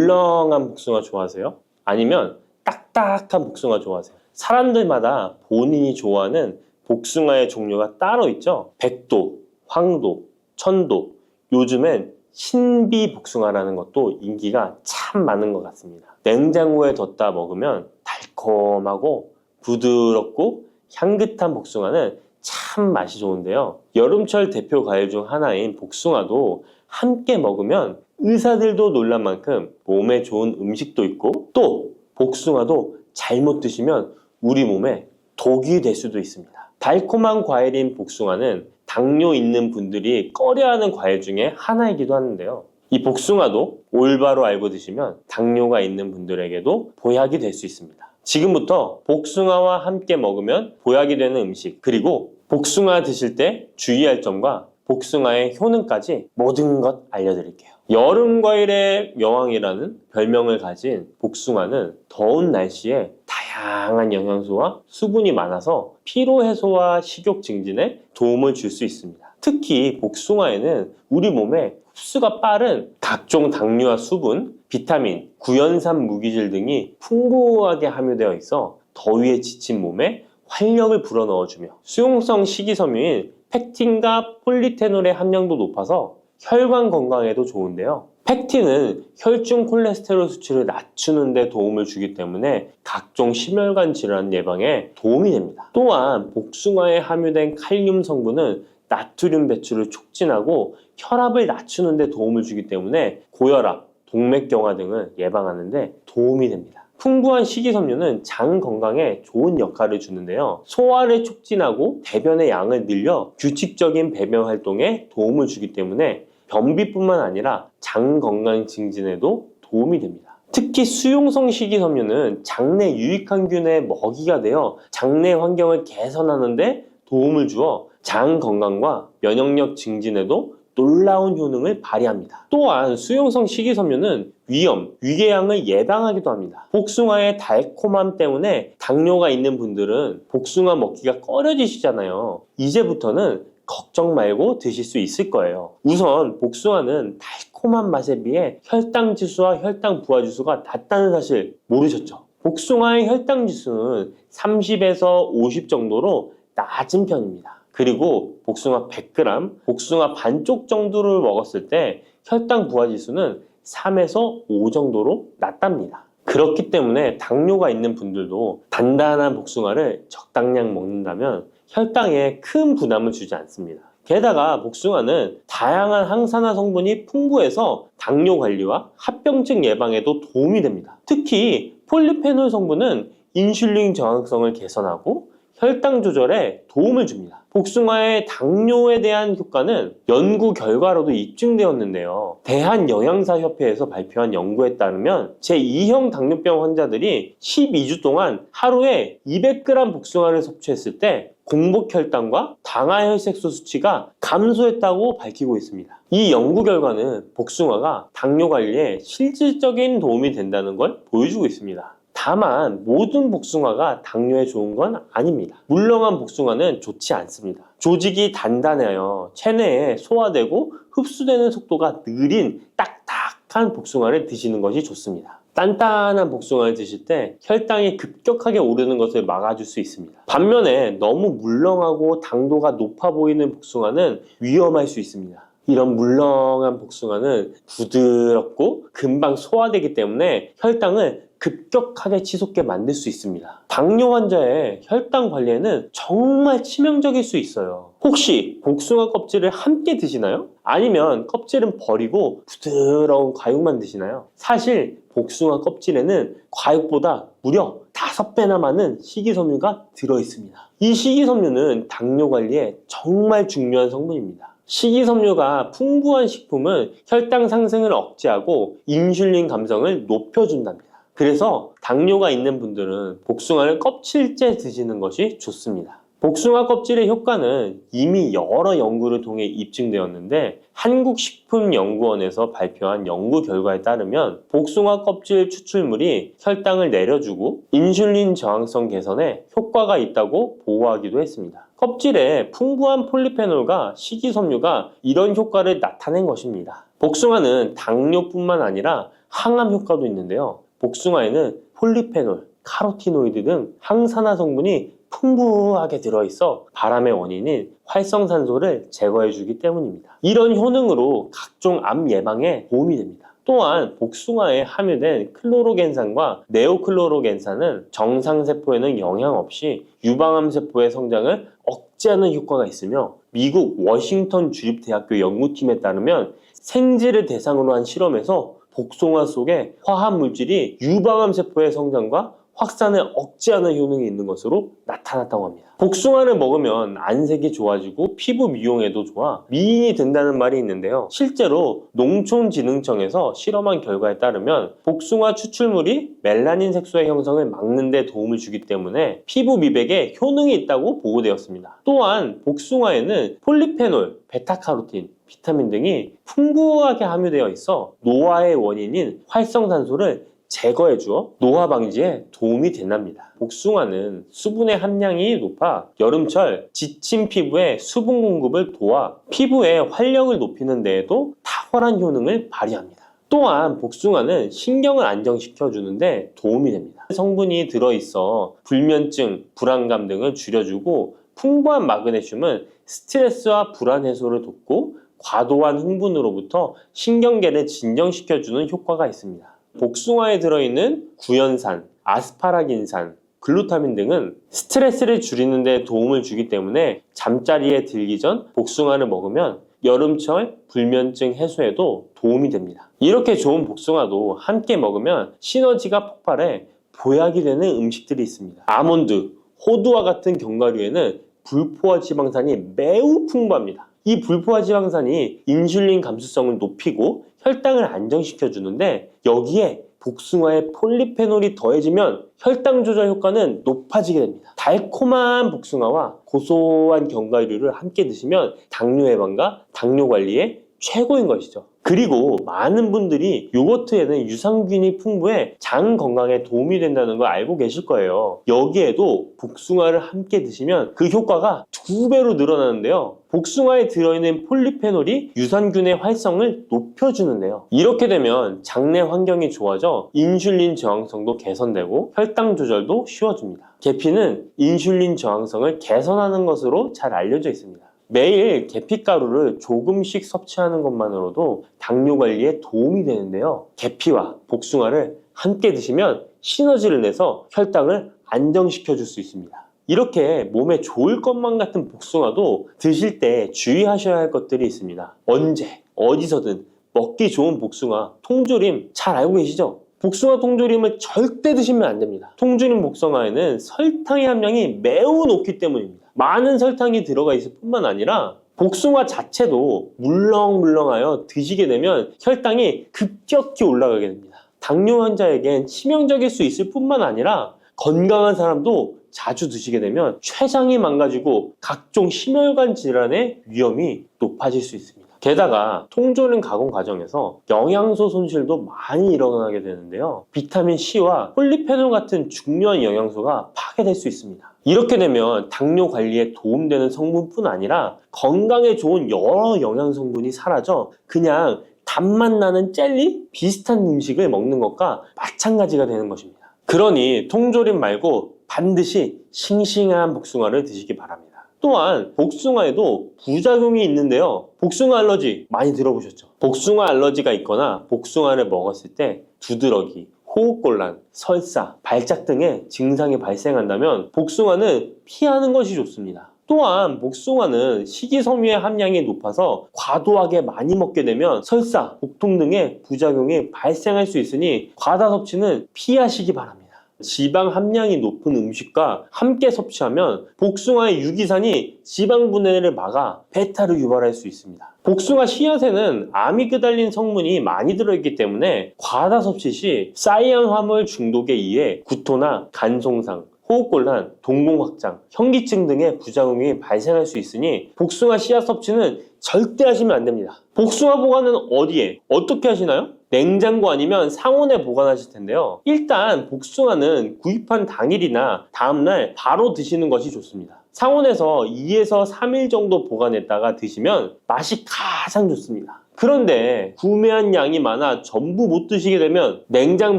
물렁한 복숭아 좋아하세요? 아니면 딱딱한 복숭아 좋아하세요? 사람들마다 본인이 좋아하는 복숭아의 종류가 따로 있죠. 백도, 황도, 천도, 요즘엔 신비 복숭아라는 것도 인기가 참 많은 것 같습니다. 냉장고에 뒀다 먹으면 달콤하고 부드럽고 향긋한 복숭아는 참 맛이 좋은데요. 여름철 대표 과일 중 하나인 복숭아도 함께 먹으면 의사들도 놀란 만큼 몸에 좋은 음식도 있고, 또 복숭아도 잘못 드시면 우리 몸에 독이 될 수도 있습니다. 달콤한 과일인 복숭아는 당뇨 있는 분들이 꺼려하는 과일 중에 하나이기도 하는데요. 이 복숭아도 올바로 알고 드시면 당뇨가 있는 분들에게도 보약이 될 수 있습니다. 지금부터 복숭아와 함께 먹으면 보약이 되는 음식, 그리고 복숭아 드실 때 주의할 점과 복숭아의 효능까지 모든 것 알려드릴게요. 여름 과일의 여왕이라는 별명을 가진 복숭아는 더운 날씨에 다양한 영양소와 수분이 많아서 피로 해소와 식욕 증진에 도움을 줄 수 있습니다. 특히 복숭아에는 우리 몸에 흡수가 빠른 각종 당류와 수분, 비타민, 구연산 무기질 등이 풍부하게 함유되어 있어 더위에 지친 몸에 활력을 불어넣어주며, 수용성 식이섬유인 펙틴과 폴리페놀의 함량도 높아서 혈관 건강에도 좋은데요. 펙틴은 혈중 콜레스테롤 수치를 낮추는 데 도움을 주기 때문에 각종 심혈관 질환 예방에 도움이 됩니다. 또한 복숭아에 함유된 칼륨 성분은 나트륨 배출을 촉진하고 혈압을 낮추는 데 도움을 주기 때문에 고혈압, 동맥경화 등을 예방하는 데 도움이 됩니다. 풍부한 식이섬유는 장 건강에 좋은 역할을 주는데요. 소화를 촉진하고 배변의 양을 늘려 규칙적인 배변 활동에 도움을 주기 때문에 변비뿐만 아니라 장 건강 증진에도 도움이 됩니다. 특히 수용성 식이섬유는 장내 유익항균의 먹이가 되어 장내 환경을 개선하는 데 도움을 주어 장 건강과 면역력 증진에도 놀라운 효능을 발휘합니다. 또한 수용성 식이섬유는 위염, 위궤양을 예방하기도 합니다. 복숭아의 달콤함 때문에 당뇨가 있는 분들은 복숭아 먹기가 꺼려지시잖아요. 이제부터는 걱정 말고 드실 수 있을 거예요. 우선 복숭아는 달콤한 맛에 비해 혈당 지수와 혈당 부하 지수가 낮다는 사실 모르셨죠? 복숭아의 혈당 지수는 30에서 50 정도로 낮은 편입니다. 그리고 복숭아 100g, 복숭아 반쪽 정도를 먹었을 때 혈당 부하 지수는 3에서 5 정도로 낮답니다. 그렇기 때문에 당뇨가 있는 분들도 단단한 복숭아를 적당량 먹는다면 혈당에 큰 부담을 주지 않습니다. 게다가 복숭아는 다양한 항산화 성분이 풍부해서 당뇨 관리와 합병증 예방에도 도움이 됩니다. 특히 폴리페놀 성분은 인슐린 저항성을 개선하고 혈당 조절에 도움을 줍니다. 복숭아의 당뇨에 대한 효과는 연구 결과로도 입증되었는데요. 대한영양사협회에서 발표한 연구에 따르면 제2형 당뇨병 환자들이 12주 동안 하루에 200g 복숭아를 섭취했을 때 공복 혈당과 당화혈색소 수치가 감소했다고 밝히고 있습니다. 이 연구 결과는 복숭아가 당뇨 관리에 실질적인 도움이 된다는 걸 보여주고 있습니다. 다만 모든 복숭아가 당뇨에 좋은 건 아닙니다. 물렁한 복숭아는 좋지 않습니다. 조직이 단단해요. 체내에 소화되고 흡수되는 속도가 느린 딱딱한 복숭아를 드시는 것이 좋습니다. 단단한 복숭아를 드실 때 혈당이 급격하게 오르는 것을 막아줄 수 있습니다. 반면에 너무 물렁하고 당도가 높아 보이는 복숭아는 위험할 수 있습니다. 이런 물렁한 복숭아는 부드럽고 금방 소화되기 때문에 혈당을 급격하게 치솟게 만들 수 있습니다. 당뇨 환자의 혈당 관리에는 정말 치명적일 수 있어요. 혹시 복숭아 껍질을 함께 드시나요? 아니면 껍질은 버리고 부드러운 과육만 드시나요? 사실 복숭아 껍질에는 과육보다 무려 5배나 많은 식이섬유가 들어있습니다. 이 식이섬유는 당뇨 관리에 정말 중요한 성분입니다. 식이섬유가 풍부한 식품은 혈당 상승을 억제하고 인슐린 감성을 높여준답니다. 그래서 당뇨가 있는 분들은 복숭아를 껍질째 드시는 것이 좋습니다. 복숭아 껍질의 효과는 이미 여러 연구를 통해 입증되었는데 한국식품연구원에서 발표한 연구 결과에 따르면 복숭아 껍질 추출물이 혈당을 내려주고 인슐린 저항성 개선에 효과가 있다고 보고하기도 했습니다. 껍질에 풍부한 폴리페놀과 식이섬유가 이런 효과를 나타낸 것입니다. 복숭아는 당뇨뿐만 아니라 항암 효과도 있는데요. 복숭아에는 폴리페놀, 카로티노이드 등 항산화 성분이 풍부하게 들어있어 바람의 원인인 활성산소를 제거해주기 때문입니다. 이런 효능으로 각종 암 예방에 도움이 됩니다. 또한 복숭아에 함유된 클로로겐산과 네오클로로겐산은 정상세포에는 영향 없이 유방암세포의 성장을 억제하는 효과가 있으며 미국 워싱턴 주립대학교 연구팀에 따르면 생쥐를 대상으로 한 실험에서 복숭아 속에 화합물질이 유방암세포의 성장과 확산을 억제하는 효능이 있는 것으로 나타났다고 합니다. 복숭아를 먹으면 안색이 좋아지고 피부 미용에도 좋아 미인이 된다는 말이 있는데요. 실제로 농촌진흥청에서 실험한 결과에 따르면 복숭아 추출물이 멜라닌 색소의 형성을 막는 데 도움을 주기 때문에 피부 미백에 효능이 있다고 보고되었습니다. 또한 복숭아에는 폴리페놀, 베타카로틴, 비타민 등이 풍부하게 함유되어 있어 노화의 원인인 활성산소를 제거해 주어 노화 방지에 도움이 된답니다. 복숭아는 수분의 함량이 높아 여름철 지친 피부에 수분 공급을 도와 피부의 활력을 높이는 데에도 탁월한 효능을 발휘합니다. 또한 복숭아는 신경을 안정시켜 주는데 도움이 됩니다. 성분이 들어있어 불면증, 불안감 등을 줄여주고 풍부한 마그네슘은 스트레스와 불안 해소를 돕고 과도한 흥분으로부터 신경계를 진정시켜주는 효과가 있습니다. 복숭아에 들어있는 구연산, 아스파라긴산, 글루타민 등은 스트레스를 줄이는 데 도움을 주기 때문에 잠자리에 들기 전 복숭아를 먹으면 여름철 불면증 해소에도 도움이 됩니다. 이렇게 좋은 복숭아도 함께 먹으면 시너지가 폭발해 보약이 되는 음식들이 있습니다. 아몬드, 호두와 같은 견과류에는 불포화 지방산이 매우 풍부합니다. 이 불포화 지방산이 인슐린 감수성을 높이고 혈당을 안정시켜 주는데 여기에 복숭아에 폴리페놀이 더해지면 혈당 조절 효과는 높아지게 됩니다. 달콤한 복숭아와 고소한 견과류를 함께 드시면 당뇨 예방과 당뇨 관리에 최고인 것이죠. 그리고 많은 분들이 요거트에는 유산균이 풍부해 장 건강에 도움이 된다는 걸 알고 계실 거예요. 여기에도 복숭아를 함께 드시면 그 효과가 2배로 늘어나는데요. 복숭아에 들어있는 폴리페놀이 유산균의 활성을 높여주는데요. 이렇게 되면 장내 환경이 좋아져 인슐린 저항성도 개선되고 혈당 조절도 쉬워집니다. 계피는 인슐린 저항성을 개선하는 것으로 잘 알려져 있습니다. 매일 계피가루를 조금씩 섭취하는 것만으로도 당뇨 관리에 도움이 되는데요. 계피와 복숭아를 함께 드시면 시너지를 내서 혈당을 안정시켜 줄 수 있습니다. 이렇게 몸에 좋을 것만 같은 복숭아도 드실 때 주의하셔야 할 것들이 있습니다. 언제, 어디서든 먹기 좋은 복숭아, 통조림 잘 알고 계시죠? 복숭아 통조림을 절대 드시면 안 됩니다. 통조림 복숭아에는 설탕의 함량이 매우 높기 때문입니다. 많은 설탕이 들어가 있을 뿐만 아니라 복숭아 자체도 물렁물렁하여 드시게 되면 혈당이 급격히 올라가게 됩니다. 당뇨 환자에겐 치명적일 수 있을 뿐만 아니라 건강한 사람도 자주 드시게 되면 췌장이 망가지고 각종 심혈관 질환의 위험이 높아질 수 있습니다. 게다가 통조림 가공 과정에서 영양소 손실도 많이 일어나게 되는데요. 비타민 C와 폴리페놀 같은 중요한 영양소가 파괴될 수 있습니다. 이렇게 되면 당뇨 관리에 도움되는 성분뿐 아니라 건강에 좋은 여러 영양 성분이 사라져 그냥 단맛 나는 젤리 비슷한 음식을 먹는 것과 마찬가지가 되는 것입니다. 그러니 통조림 말고 반드시 싱싱한 복숭아를 드시기 바랍니다. 또한 복숭아에도 부작용이 있는데요. 복숭아 알러지 많이 들어보셨죠? 복숭아 알러지가 있거나 복숭아를 먹었을 때 두드러기, 호흡곤란, 설사, 발작 등의 증상이 발생한다면 복숭아는 피하는 것이 좋습니다. 또한 복숭아는 식이섬유의 함량이 높아서 과도하게 많이 먹게 되면 설사, 복통 등의 부작용이 발생할 수 있으니 과다 섭취는 피하시기 바랍니다. 지방 함량이 높은 음식과 함께 섭취하면 복숭아의 유기산이 지방 분해를 막아 배탈을 유발할 수 있습니다. 복숭아 씨앗에는 아미그달린 성분이 많이 들어있기 때문에 과다 섭취 시 사이안 화물 중독에 의해 구토나 간 손상, 호흡곤란, 동공 확장, 현기증 등의 부작용이 발생할 수 있으니 복숭아 씨앗 섭취는 절대 하시면 안 됩니다. 복숭아 보관은 어디에, 어떻게 하시나요? 냉장고 아니면 상온에 보관하실 텐데요. 일단 복숭아는 구입한 당일이나 다음날 바로 드시는 것이 좋습니다. 상온에서 2에서 3일 정도 보관했다가 드시면 맛이 가장 좋습니다. 그런데 구매한 양이 많아 전부 못 드시게 되면 냉장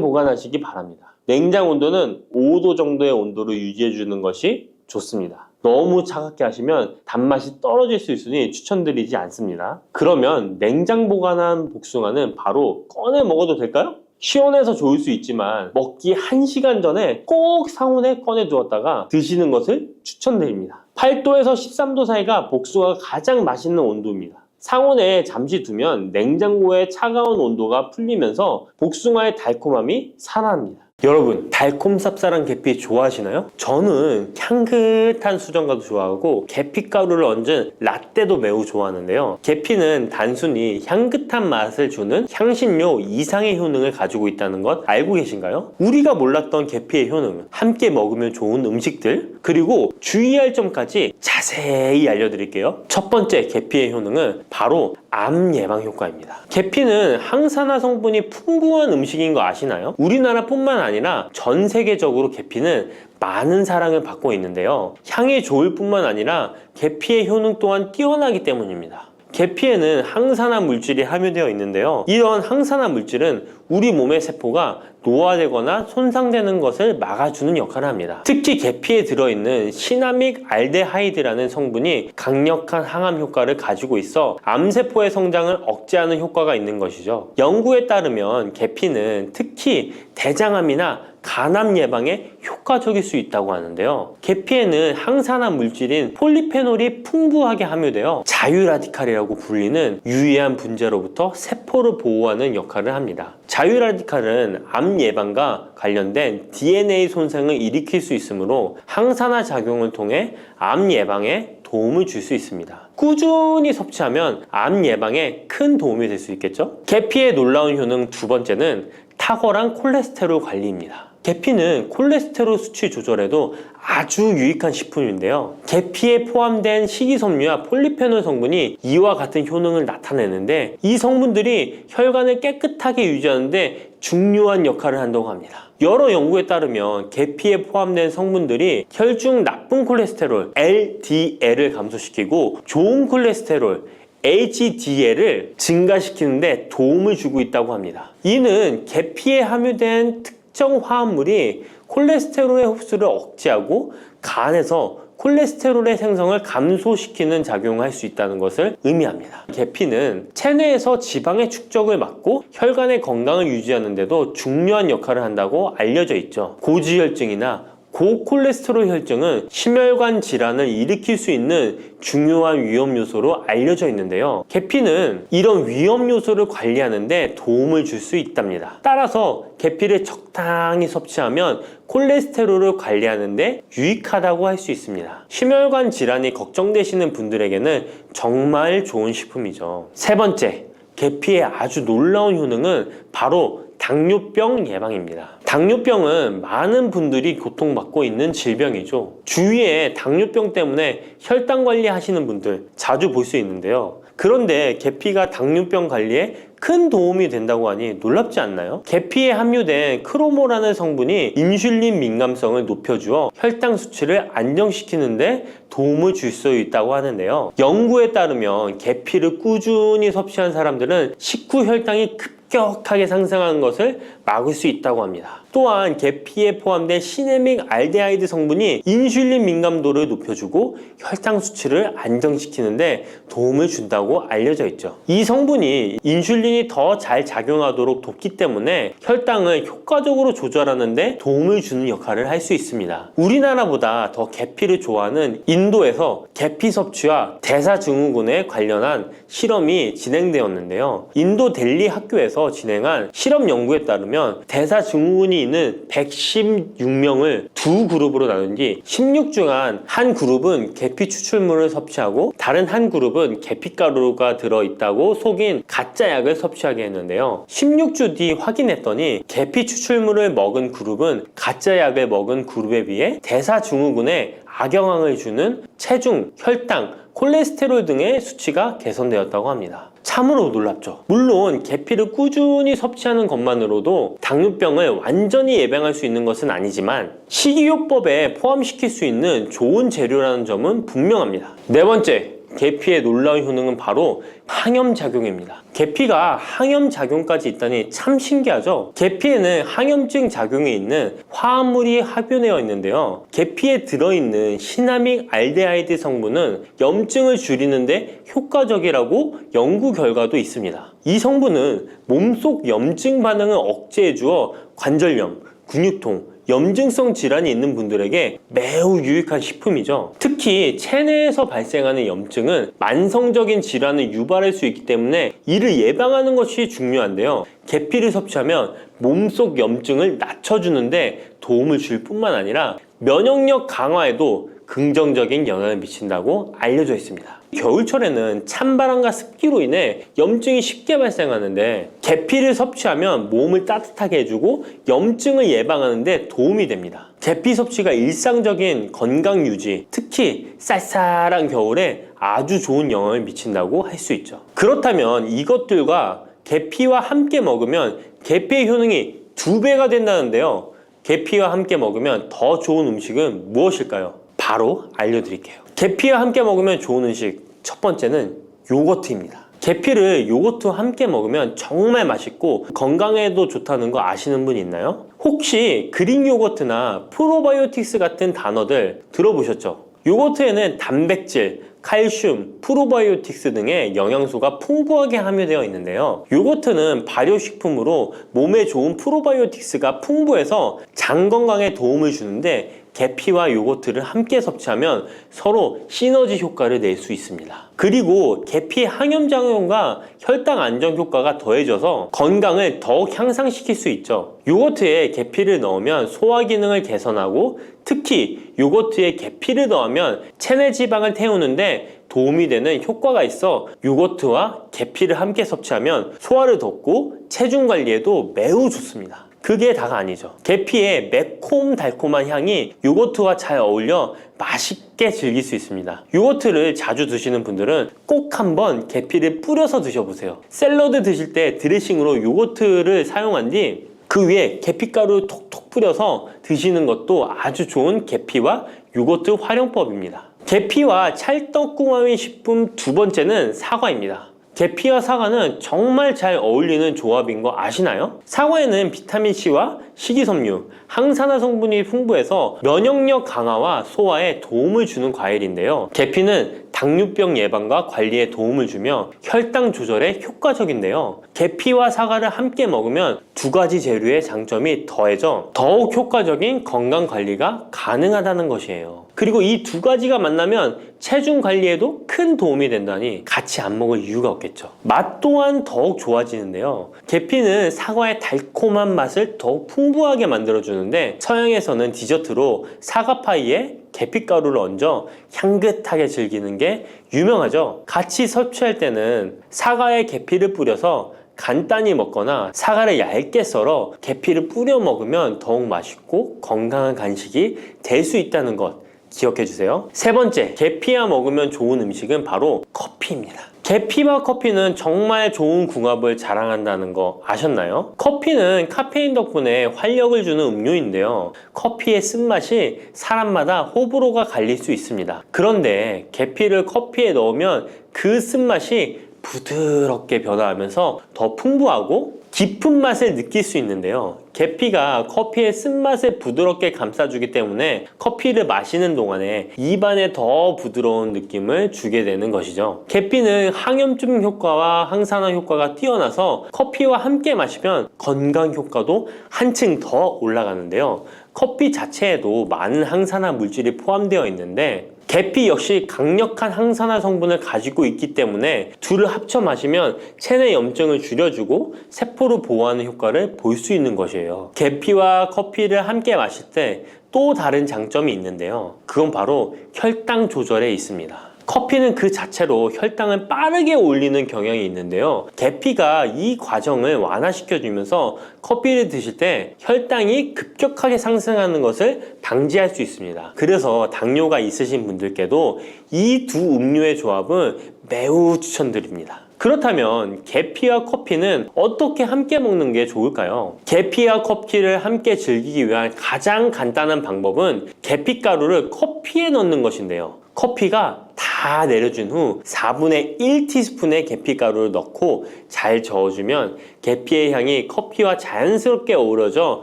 보관하시기 바랍니다. 냉장 온도는 5도 정도의 온도로 유지해 주는 것이 좋습니다. 너무 차갑게 하시면 단맛이 떨어질 수 있으니 추천드리지 않습니다. 그러면 냉장 보관한 복숭아는 바로 꺼내 먹어도 될까요? 시원해서 좋을 수 있지만 먹기 1시간 전에 꼭 상온에 꺼내 두었다가 드시는 것을 추천드립니다. 8도에서 13도 사이가 복숭아가 가장 맛있는 온도입니다. 상온에 잠시 두면 냉장고의 차가운 온도가 풀리면서 복숭아의 달콤함이 살아납니다. 여러분, 달콤 쌉쌀한 계피 좋아하시나요? 저는 향긋한 수정과도 좋아하고 계피가루를 얹은 라떼도 매우 좋아하는데요. 계피는 단순히 향긋한 맛을 주는 향신료 이상의 효능을 가지고 있다는 것 알고 계신가요? 우리가 몰랐던 계피의 효능은 함께 먹으면 좋은 음식들, 그리고 주의할 점까지 자세히 알려드릴게요. 첫 번째 계피의 효능은 바로 암 예방 효과입니다. 계피는 항산화 성분이 풍부한 음식인 거 아시나요? 우리나라뿐만 아니라 전 세계적으로 계피는 많은 사랑을 받고 있는데요. 향이 좋을 뿐만 아니라 계피의 효능 또한 뛰어나기 때문입니다. 계피에는 항산화 물질이 함유되어 있는데요. 이런 항산화 물질은 우리 몸의 세포가 노화되거나 손상되는 것을 막아주는 역할을 합니다. 특히 계피에 들어있는 시나믹 알데하이드라는 성분이 강력한 항암 효과를 가지고 있어 암세포의 성장을 억제하는 효과가 있는 것이죠. 연구에 따르면 계피는 특히 대장암이나 간암 예방에 효과적일 수 있다고 하는데요. 계피에는 항산화 물질인 폴리페놀이 풍부하게 함유되어 자유라디칼이라고 불리는 유해한 분자로부터 세포를 보호하는 역할을 합니다. 자유라디칼은 암 예방과 관련된 DNA 손상을 일으킬 수 있으므로 항산화 작용을 통해 암 예방에 도움을 줄 수 있습니다. 꾸준히 섭취하면 암 예방에 큰 도움이 될 수 있겠죠? 계피의 놀라운 효능 두 번째는 탁월한 콜레스테롤 관리입니다. 계피는 콜레스테롤 수치 조절에도 아주 유익한 식품인데요. 계피에 포함된 식이섬유와 폴리페놀 성분이 이와 같은 효능을 나타내는데 이 성분들이 혈관을 깨끗하게 유지하는데 중요한 역할을 한다고 합니다. 여러 연구에 따르면 계피에 포함된 성분들이 혈중 나쁜 콜레스테롤 LDL을 감소시키고 좋은 콜레스테롤 HDL을 증가시키는데 도움을 주고 있다고 합니다. 이는 계피에 함유된 특정 화합물이 콜레스테롤의 흡수를 억제하고 간에서 콜레스테롤의 생성을 감소시키는 작용을 할 수 있다는 것을 의미합니다. 계피는 체내에서 지방의 축적을 막고 혈관의 건강을 유지하는 데도 중요한 역할을 한다고 알려져 있죠. 고지혈증이나 고콜레스테롤 혈증은 심혈관 질환을 일으킬 수 있는 중요한 위험 요소로 알려져 있는데요. 계피는 이런 위험 요소를 관리하는 데 도움을 줄 수 있답니다. 따라서 계피를 적당히 섭취하면 콜레스테롤을 관리하는 데 유익하다고 할 수 있습니다. 심혈관 질환이 걱정되시는 분들에게는 정말 좋은 식품이죠. 세 번째, 계피의 아주 놀라운 효능은 바로 당뇨병 예방입니다. 당뇨병은 많은 분들이 고통받고 있는 질병이죠. 주위에 당뇨병 때문에 혈당 관리하시는 분들 자주 볼 수 있는데요. 그런데 계피가 당뇨병 관리에 큰 도움이 된다고 하니 놀랍지 않나요? 계피에 함유된 크로모라는 성분이 인슐린 민감성을 높여주어 혈당 수치를 안정시키는데 도움을 줄 수 있다고 하는데요. 연구에 따르면 계피를 꾸준히 섭취한 사람들은 식후 혈당이 급격하게 상승하는 것을 막을 수 있다고 합니다. 또한 계피에 포함된 시네믹 알데하이드 성분이 인슐린 민감도를 높여주고 혈당 수치를 안정시키는데 도움을 준다고 알려져 있죠. 이 성분이 인슐린이 더 잘 작용하도록 돕기 때문에 혈당을 효과적으로 조절하는데 도움을 주는 역할을 할 수 있습니다. 우리나라보다 더 계피를 좋아하는 인도에서 계피 섭취와 대사증후군에 관련한 실험이 진행되었는데요. 인도 델리 학교에서 진행한 실험 연구에 따르면 대사증후군이 있는 116명을 두 그룹으로 나눈 뒤 16주간 한 그룹은 계피 추출물을 섭취하고 다른 한 그룹은 계피가루가 들어있다고 속인 가짜 약을 섭취하게 했는데요. 16주 뒤 확인했더니 계피 추출물을 먹은 그룹은 가짜 약을 먹은 그룹에 비해 대사증후군에 악영향을 주는 체중, 혈당, 콜레스테롤 등의 수치가 개선되었다고 합니다. 참으로 놀랍죠. 물론 계피를 꾸준히 섭취하는 것만으로도 당뇨병을 완전히 예방할 수 있는 것은 아니지만 식이요법에 포함시킬 수 있는 좋은 재료라는 점은 분명합니다. 네 번째, 계피의 놀라운 효능은 바로 항염작용입니다. 계피가 항염작용까지 있다니 참 신기하죠? 계피에는 항염증 작용이 있는 화합물이 함유되어 있는데요. 계피에 들어있는 시나믹 알데하이드 성분은 염증을 줄이는데 효과적이라고 연구 결과도 있습니다. 이 성분은 몸속 염증 반응을 억제해 주어 관절염, 근육통, 염증성 질환이 있는 분들에게 매우 유익한 식품이죠. 특히 체내에서 발생하는 염증은 만성적인 질환을 유발할 수 있기 때문에 이를 예방하는 것이 중요한데요. 계피를 섭취하면 몸속 염증을 낮춰주는데 도움을 줄 뿐만 아니라 면역력 강화에도 긍정적인 영향을 미친다고 알려져 있습니다. 겨울철에는 찬바람과 습기로 인해 염증이 쉽게 발생하는데 계피를 섭취하면 몸을 따뜻하게 해주고 염증을 예방하는 데 도움이 됩니다. 계피 섭취가 일상적인 건강 유지, 특히 쌀쌀한 겨울에 아주 좋은 영향을 미친다고 할 수 있죠. 그렇다면 이것들과 계피와 함께 먹으면 계피의 효능이 2배가 된다는데요. 계피와 함께 먹으면 더 좋은 음식은 무엇일까요? 바로 알려드릴게요. 계피와 함께 먹으면 좋은 음식, 첫 번째는 요거트입니다. 계피를 요거트와 함께 먹으면 정말 맛있고 건강에도 좋다는 거 아시는 분 있나요? 혹시 그릭 요거트나 프로바이오틱스 같은 단어들 들어보셨죠? 요거트에는 단백질, 칼슘, 프로바이오틱스 등의 영양소가 풍부하게 함유되어 있는데요. 요거트는 발효식품으로 몸에 좋은 프로바이오틱스가 풍부해서 장 건강에 도움을 주는데 계피와 요거트를 함께 섭취하면 서로 시너지 효과를 낼 수 있습니다. 그리고 계피의 항염작용과 혈당 안정 효과가 더해져서 건강을 더욱 향상시킬 수 있죠. 요거트에 계피를 넣으면 소화 기능을 개선하고 특히 요거트에 계피를 넣으면 체내 지방을 태우는데 도움이 되는 효과가 있어 요거트와 계피를 함께 섭취하면 소화를 돋고 체중 관리에도 매우 좋습니다. 그게 다가 아니죠. 계피의 매콤달콤한 향이 요거트와 잘 어울려 맛있게 즐길 수 있습니다. 요거트를 자주 드시는 분들은 꼭 한번 계피를 뿌려서 드셔보세요. 샐러드 드실 때 드레싱으로 요거트를 사용한 뒤 그 위에 계피가루 톡톡 뿌려서 드시는 것도 아주 좋은 계피와 요거트 활용법입니다. 계피와 찰떡궁합인 식품 2번째는 사과입니다. 계피와 사과는 정말 잘 어울리는 조합인 거 아시나요? 사과에는 비타민C와 식이섬유, 항산화 성분이 풍부해서 면역력 강화와 소화에 도움을 주는 과일인데요. 계피는 당뇨병 예방과 관리에 도움을 주며 혈당 조절에 효과적인데요. 계피와 사과를 함께 먹으면 2가지 재료의 장점이 더해져 더욱 효과적인 건강 관리가 가능하다는 것이에요. 그리고 이 2가지가 만나면 체중 관리에도 큰 도움이 된다니 같이 안 먹을 이유가 없겠죠. 맛 또한 더욱 좋아지는데요. 계피는 사과의 달콤한 맛을 더욱 풍부하게 만들어주는데 서양에서는 디저트로 사과파이에 계피가루를 얹어 향긋하게 즐기는 게 유명하죠. 같이 섭취할 때는 사과에 계피를 뿌려서 간단히 먹거나 사과를 얇게 썰어 계피를 뿌려 먹으면 더욱 맛있고 건강한 간식이 될 수 있다는 것 기억해 주세요. 3번째, 계피와 먹으면 좋은 음식은 바로 커피입니다. 계피와 커피는 정말 좋은 궁합을 자랑한다는 거 아셨나요? 커피는 카페인 덕분에 활력을 주는 음료인데요. 커피의 쓴맛이 사람마다 호불호가 갈릴 수 있습니다. 그런데 계피를 커피에 넣으면 그 쓴맛이 부드럽게 변화하면서 더 풍부하고 깊은 맛을 느낄 수 있는데요. 계피가 커피의 쓴맛을 부드럽게 감싸주기 때문에 커피를 마시는 동안에 입안에 더 부드러운 느낌을 주게 되는 것이죠. 계피는 항염증 효과와 항산화 효과가 뛰어나서 커피와 함께 마시면 건강 효과도 한층 더 올라가는데요. 커피 자체에도 많은 항산화 물질이 포함되어 있는데 계피 역시 강력한 항산화 성분을 가지고 있기 때문에 둘을 합쳐 마시면 체내 염증을 줄여주고 세포를 보호하는 효과를 볼 수 있는 것이에요. 계피와 커피를 함께 마실 때 또 다른 장점이 있는데요. 그건 바로 혈당 조절에 있습니다. 커피는 그 자체로 혈당을 빠르게 올리는 경향이 있는데요. 계피가 이 과정을 완화시켜주면서 커피를 드실 때 혈당이 급격하게 상승하는 것을 방지할 수 있습니다. 그래서 당뇨가 있으신 분들께도 이 2 음료의 조합은 매우 추천드립니다. 그렇다면 계피와 커피는 어떻게 함께 먹는 게 좋을까요? 계피와 커피를 함께 즐기기 위한 가장 간단한 방법은 계피가루를 커피에 넣는 것인데요. 커피가 다 다 내려준 후 4분의 1티스푼의 계피가루를 넣고 잘 저어주면 계피의 향이 커피와 자연스럽게 어우러져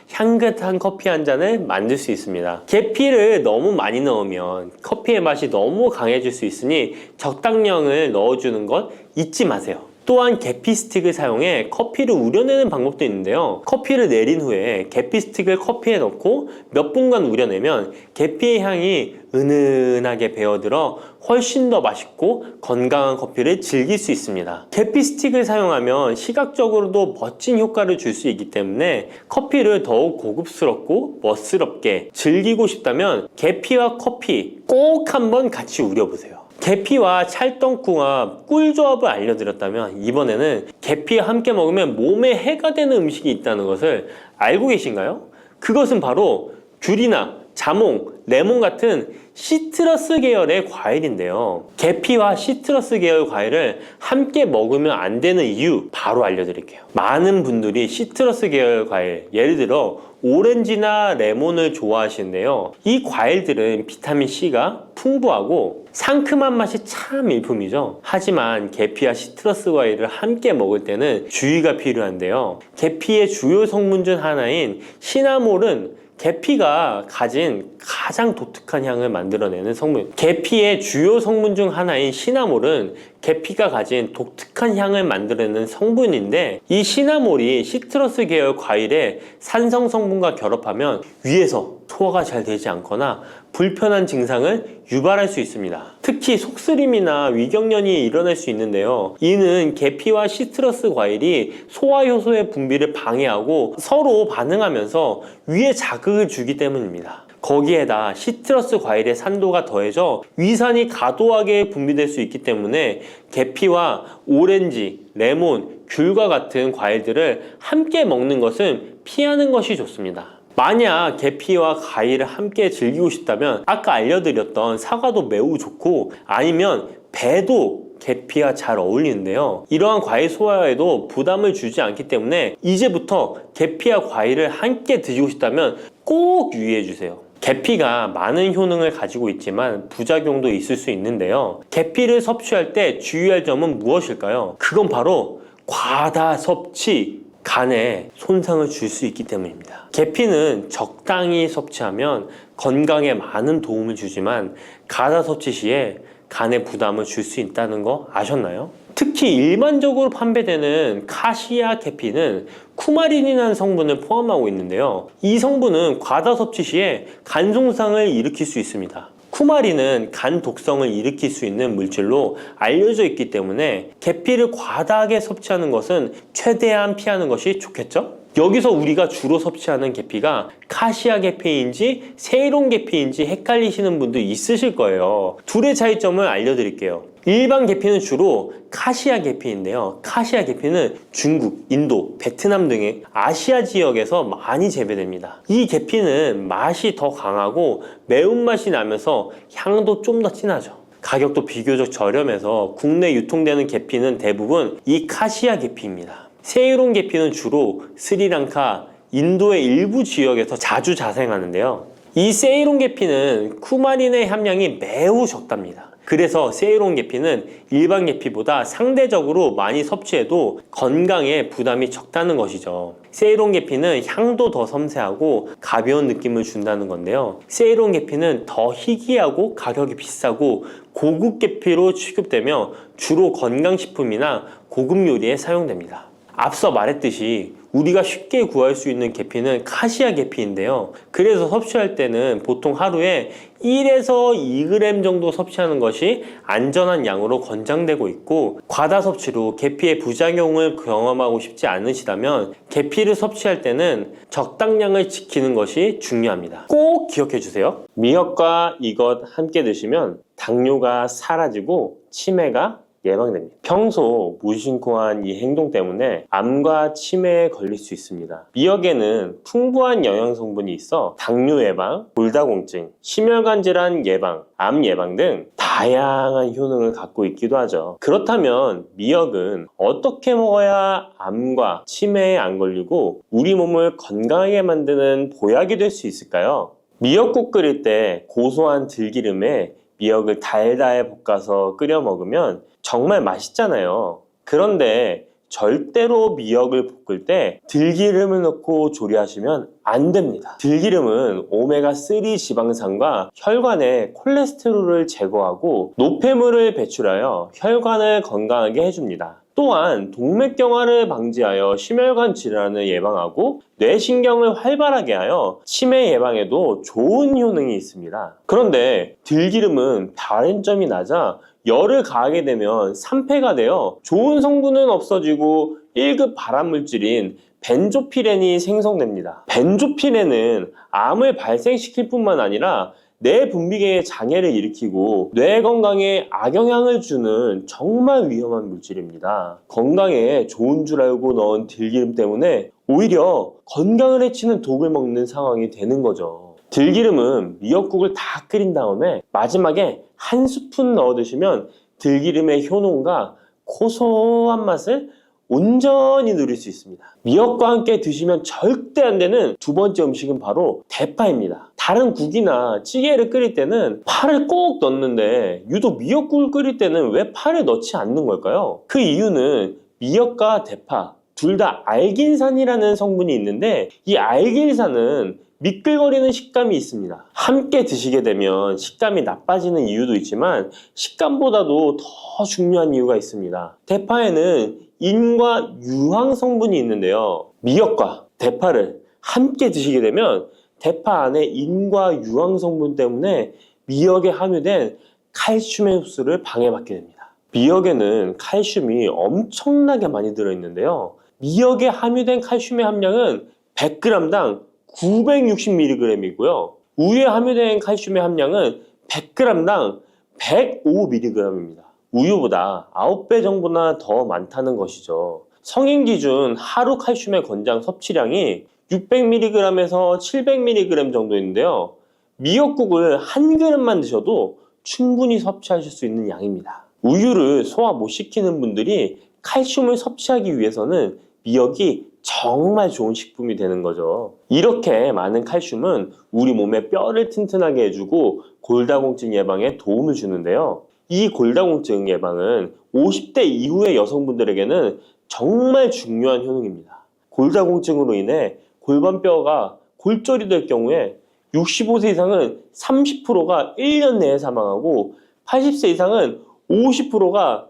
향긋한 커피 한 잔을 만들 수 있습니다. 계피를 너무 많이 넣으면 커피의 맛이 너무 강해질 수 있으니 적당량을 넣어주는 것 잊지 마세요. 또한 계피 스틱을 사용해 커피를 우려내는 방법도 있는데요. 커피를 내린 후에 계피 스틱을 커피에 넣고 몇 분간 우려내면 계피의 향이 은은하게 배어들어 훨씬 더 맛있고 건강한 커피를 즐길 수 있습니다. 계피 스틱을 사용하면 시각적으로도 멋진 효과를 줄 수 있기 때문에 커피를 더욱 고급스럽고 멋스럽게 즐기고 싶다면 계피와 커피 꼭 한번 같이 우려보세요. 계피와 찰떡궁합 꿀조합을 알려드렸다면 이번에는 계피와 함께 먹으면 몸에 해가 되는 음식이 있다는 것을 알고 계신가요? 그것은 바로 귤이나 자몽, 레몬 같은 시트러스 계열의 과일인데요. 계피와 시트러스 계열 과일을 함께 먹으면 안 되는 이유 바로 알려드릴게요. 많은 분들이 시트러스 계열 과일, 예를 들어 오렌지나 레몬을 좋아하시는데요. 이 과일들은 비타민C가 풍부하고 상큼한 맛이 참 일품이죠. 하지만 계피와 시트러스 과일을 함께 먹을 때는 주의가 필요한데요. 계피의 주요 성분 중 하나인 시나몰은 계피가 가진 가장 독특한 향을 만들어내는 성분. 계피의 주요 성분 중 하나인 시나몰은 계피가 가진 독특한 향을 만들어내는 성분인데, 이 시나몰이 시트러스 계열 과일의 산성 성분과 결합하면 위에서 소화가 잘 되지 않거나 불편한 증상을 유발할 수 있습니다. 특히 속쓰림이나 위경련이 일어날 수 있는데요. 이는 계피와 시트러스 과일이 소화 효소의 분비를 방해하고 서로 반응하면서 위에 자극을 주기 때문입니다. 거기에다 시트러스 과일의 산도가 더해져 위산이 과도하게 분비될 수 있기 때문에 계피와 오렌지, 레몬, 귤과 같은 과일들을 함께 먹는 것은 피하는 것이 좋습니다. 만약 계피와 과일을 함께 즐기고 싶다면 아까 알려드렸던 사과도 매우 좋고, 아니면 배도 계피와 잘 어울리는데요. 이러한 과일 소화에도 부담을 주지 않기 때문에 이제부터 계피와 과일을 함께 드시고 싶다면 꼭 유의해 주세요. 계피가 많은 효능을 가지고 있지만 부작용도 있을 수 있는데요. 계피를 섭취할 때 주의할 점은 무엇일까요? 그건 바로 과다 섭취, 간에 손상을 줄 수 있기 때문입니다. 계피는 적당히 섭취하면 건강에 많은 도움을 주지만 과다 섭취 시에 간에 부담을 줄 수 있다는 거 아셨나요? 특히 일반적으로 판매되는 카시아 계피는 쿠마린이라는 성분을 포함하고 있는데요. 이 성분은 과다 섭취 시에 간 손상을 일으킬 수 있습니다. 쿠마린은 간 독성을 일으킬 수 있는 물질로 알려져 있기 때문에 계피를 과다하게 섭취하는 것은 최대한 피하는 것이 좋겠죠? 여기서 우리가 주로 섭취하는 계피가 카시아 계피인지 세이론 계피인지 헷갈리시는 분도 있으실 거예요. 둘의 차이점을 알려드릴게요. 일반 계피는 주로 카시아 계피인데요. 카시아 계피는 중국, 인도, 베트남 등의 아시아 지역에서 많이 재배됩니다. 이 계피는 맛이 더 강하고 매운맛이 나면서 향도 좀 더 진하죠. 가격도 비교적 저렴해서 국내 유통되는 계피는 대부분 이 카시아 계피입니다. 세이론 계피는 주로 스리랑카, 인도의 일부 지역에서 자주 자생하는데요. 이 세이론 계피는 쿠마린의 함량이 매우 적답니다. 그래서 세이론 계피는 일반 계피보다 상대적으로 많이 섭취해도 건강에 부담이 적다는 것이죠. 세이론 계피는 향도 더 섬세하고 가벼운 느낌을 준다는 건데요. 세이론 계피는 더 희귀하고 가격이 비싸고 고급 계피로 취급되며 주로 건강식품이나 고급 요리에 사용됩니다. 앞서 말했듯이 우리가 쉽게 구할 수 있는 계피는 카시아 계피인데요. 그래서 섭취할 때는 보통 하루에 1에서 2g 정도 섭취하는 것이 안전한 양으로 권장되고 있고, 과다 섭취로 계피의 부작용을 경험하고 싶지 않으시다면 계피를 섭취할 때는 적당량을 지키는 것이 중요합니다. 꼭 기억해 주세요. 미역과 이것 함께 드시면 당뇨가 사라지고 치매가 예방됩니다. 평소 무심코한 이 행동 때문에 암과 치매에 걸릴 수 있습니다. 미역에는 풍부한 영양 성분이 있어 당뇨 예방, 골다공증, 심혈관 질환 예방, 암 예방 등 다양한 효능을 갖고 있기도 하죠. 그렇다면 미역은 어떻게 먹어야 암과 치매에 안 걸리고 우리 몸을 건강하게 만드는 보약이 될 수 있을까요? 미역국 끓일 때 고소한 들기름에 미역을 달달 볶아서 끓여 먹으면 정말 맛있잖아요. 그런데 절대로 미역을 볶을 때 들기름을 넣고 조리하시면 안 됩니다. 들기름은 오메가3 지방산과 혈관의 콜레스테롤을 제거하고 노폐물을 배출하여 혈관을 건강하게 해줍니다. 또한 동맥경화를 방지하여 심혈관 질환을 예방하고 뇌신경을 활발하게 하여 치매 예방에도 좋은 효능이 있습니다. 그런데 들기름은 발연점이 낮아 열을 가하게 되면 산패가 되어 좋은 성분은 없어지고 1급 발암물질인 벤조피렌이 생성됩니다. 벤조피렌은 암을 발생시킬 뿐만 아니라 뇌 분비계의 장애를 일으키고 뇌 건강에 악영향을 주는 정말 위험한 물질입니다. 건강에 좋은 줄 알고 넣은 들기름 때문에 오히려 건강을 해치는 독을 먹는 상황이 되는 거죠. 들기름은 미역국을 다 끓인 다음에 마지막에 한 스푼 넣어 드시면 들기름의 효능과 고소한 맛을 온전히 누릴 수 있습니다. 미역과 함께 드시면 절대 안 되는 두 번째 음식은 바로 대파입니다. 다른 국이나 찌개를 끓일 때는 파를 꼭 넣는데 유독 미역국을 끓일 때는 왜 파를 넣지 않는 걸까요? 그 이유는 미역과 대파 둘 다 알긴산이라는 성분이 있는데 이 알긴산은 미끌거리는 식감이 있습니다. 함께 드시게 되면 식감이 나빠지는 이유도 있지만 식감보다도 더 중요한 이유가 있습니다. 대파에는 인과 유황 성분이 있는데요. 미역과 대파를 함께 드시게 되면 대파 안에 인과 유황 성분 때문에 미역에 함유된 칼슘의 흡수를 방해받게 됩니다. 미역에는 칼슘이 엄청나게 많이 들어있는데요. 미역에 함유된 칼슘의 함량은 100g당 960mg이고요. 우유에 함유된 칼슘의 함량은 100g당 105mg입니다. 우유보다 9배 정도나 더 많다는 것이죠. 성인 기준 하루 칼슘의 권장 섭취량이 600mg에서 700mg 정도인데요. 미역국을 한 그릇만 드셔도 충분히 섭취하실 수 있는 양입니다. 우유를 소화 못 시키는 분들이 칼슘을 섭취하기 위해서는 미역이 정말 좋은 식품이 되는 거죠. 이렇게 많은 칼슘은 우리 몸의 뼈를 튼튼하게 해주고 골다공증 예방에 도움을 주는데요. 이 골다공증 예방은 50대 이후의 여성분들에게는 정말 중요한 효능입니다. 골다공증으로 인해 골반뼈가 골절이 될 경우에 65세 이상은 30%가 1년 내에 사망하고 80세 이상은 50%가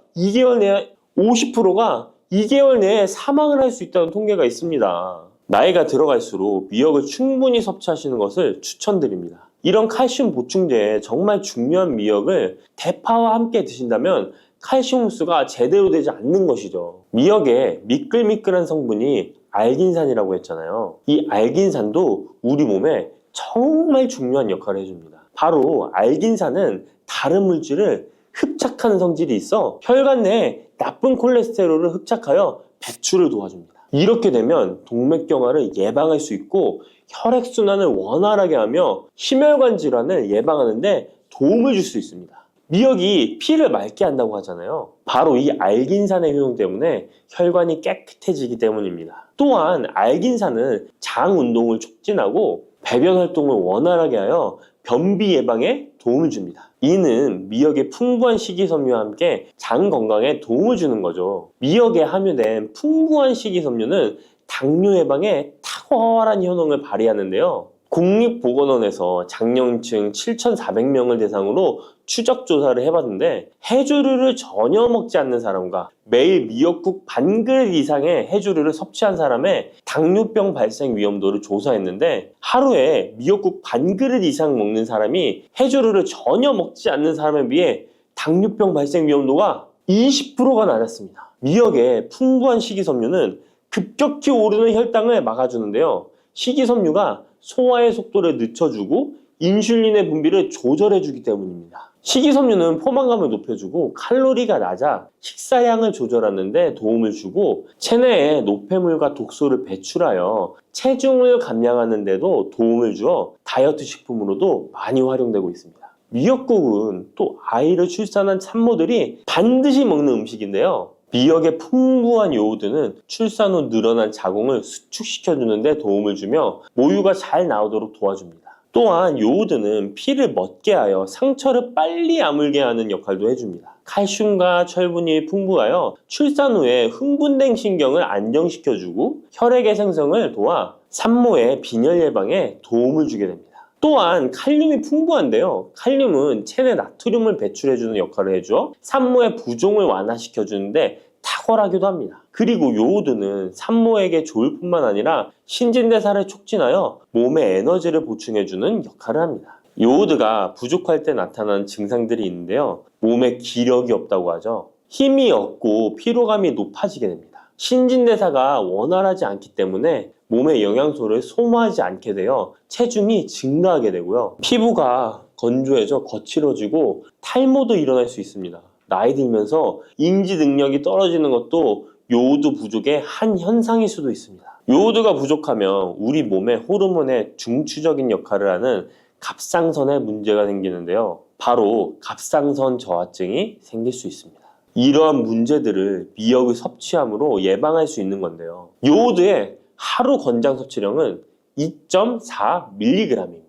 2개월 내에 사망을 할 수 있다는 통계가 있습니다. 나이가 들어갈수록 미역을 충분히 섭취하시는 것을 추천드립니다. 이런 칼슘 보충제에 정말 중요한 미역을 대파와 함께 드신다면 칼슘 흡수가 제대로 되지 않는 것이죠. 미역에 미끌미끌한 성분이 알긴산이라고 했잖아요. 이 알긴산도 우리 몸에 정말 중요한 역할을 해줍니다. 바로 알긴산은 다른 물질을 흡착하는 성질이 있어 혈관 내에 나쁜 콜레스테롤을 흡착하여 배출을 도와줍니다. 이렇게 되면 동맥경화를 예방할 수 있고 혈액순환을 원활하게 하며 심혈관 질환을 예방하는 데 도움을 줄 수 있습니다. 미역이 피를 맑게 한다고 하잖아요. 바로 이 알긴산의 효능 때문에 혈관이 깨끗해지기 때문입니다. 또한 알긴산은 장 운동을 촉진하고 배변 활동을 원활하게 하여 변비 예방에 도움을 줍니다. 이는 미역의 풍부한 식이섬유와 함께 장 건강에 도움을 주는 거죠. 미역에 함유된 풍부한 식이섬유는 당뇨 예방에 탁월한 효능을 발휘하는데요. 국립보건원에서 장년층 7,400명을 대상으로 추적 조사를 해봤는데 해조류를 전혀 먹지 않는 사람과 매일 미역국 반 그릇 이상의 해조류를 섭취한 사람의 당뇨병 발생 위험도를 조사했는데 하루에 미역국 반 그릇 이상 먹는 사람이 해조류를 전혀 먹지 않는 사람에 비해 당뇨병 발생 위험도가 20%가 낮았습니다. 미역의 풍부한 식이섬유는 급격히 오르는 혈당을 막아주는데요. 식이섬유가 소화의 속도를 늦춰주고 인슐린의 분비를 조절해주기 때문입니다. 식이섬유는 포만감을 높여주고 칼로리가 낮아 식사량을 조절하는 데 도움을 주고 체내에 노폐물과 독소를 배출하여 체중을 감량하는 데도 도움을 주어 다이어트 식품으로도 많이 활용되고 있습니다. 미역국은 또 아이를 출산한 산모들이 반드시 먹는 음식인데요. 미역의 풍부한 요오드는 출산 후 늘어난 자궁을 수축시켜주는 데 도움을 주며 모유가 잘 나오도록 도와줍니다. 또한 요오드는 피를 멎게 하여 상처를 빨리 아물게 하는 역할도 해줍니다. 칼슘과 철분이 풍부하여 출산 후에 흥분된 신경을 안정시켜주고 혈액의 생성을 도와 산모의 빈혈 예방에 도움을 주게 됩니다. 또한 칼륨이 풍부한데요. 칼륨은 체내 나트륨을 배출해주는 역할을 해줘 산모의 부종을 완화시켜주는데 탁월하기도 합니다. 그리고 요오드는 산모에게 좋을 뿐만 아니라 신진대사를 촉진하여 몸에 에너지를 보충해주는 역할을 합니다. 요오드가 부족할 때 나타나는 증상들이 있는데요. 몸에 기력이 없다고 하죠. 힘이 없고 피로감이 높아지게 됩니다. 신진대사가 원활하지 않기 때문에 몸의 영양소를 소모하지 않게 되어 체중이 증가하게 되고요. 피부가 건조해져 거칠어지고 탈모도 일어날 수 있습니다. 나이 들면서 인지 능력이 떨어지는 것도 요오드 부족의 한 현상일 수도 있습니다. 요오드가 부족하면 우리 몸의 호르몬의 중추적인 역할을 하는 갑상선에 문제가 생기는데요. 바로 갑상선 저하증이 생길 수 있습니다. 이러한 문제들을 미역을 섭취함으로 예방할 수 있는 건데요. 요오드의 하루 권장 섭취량은 2.4mg입니다.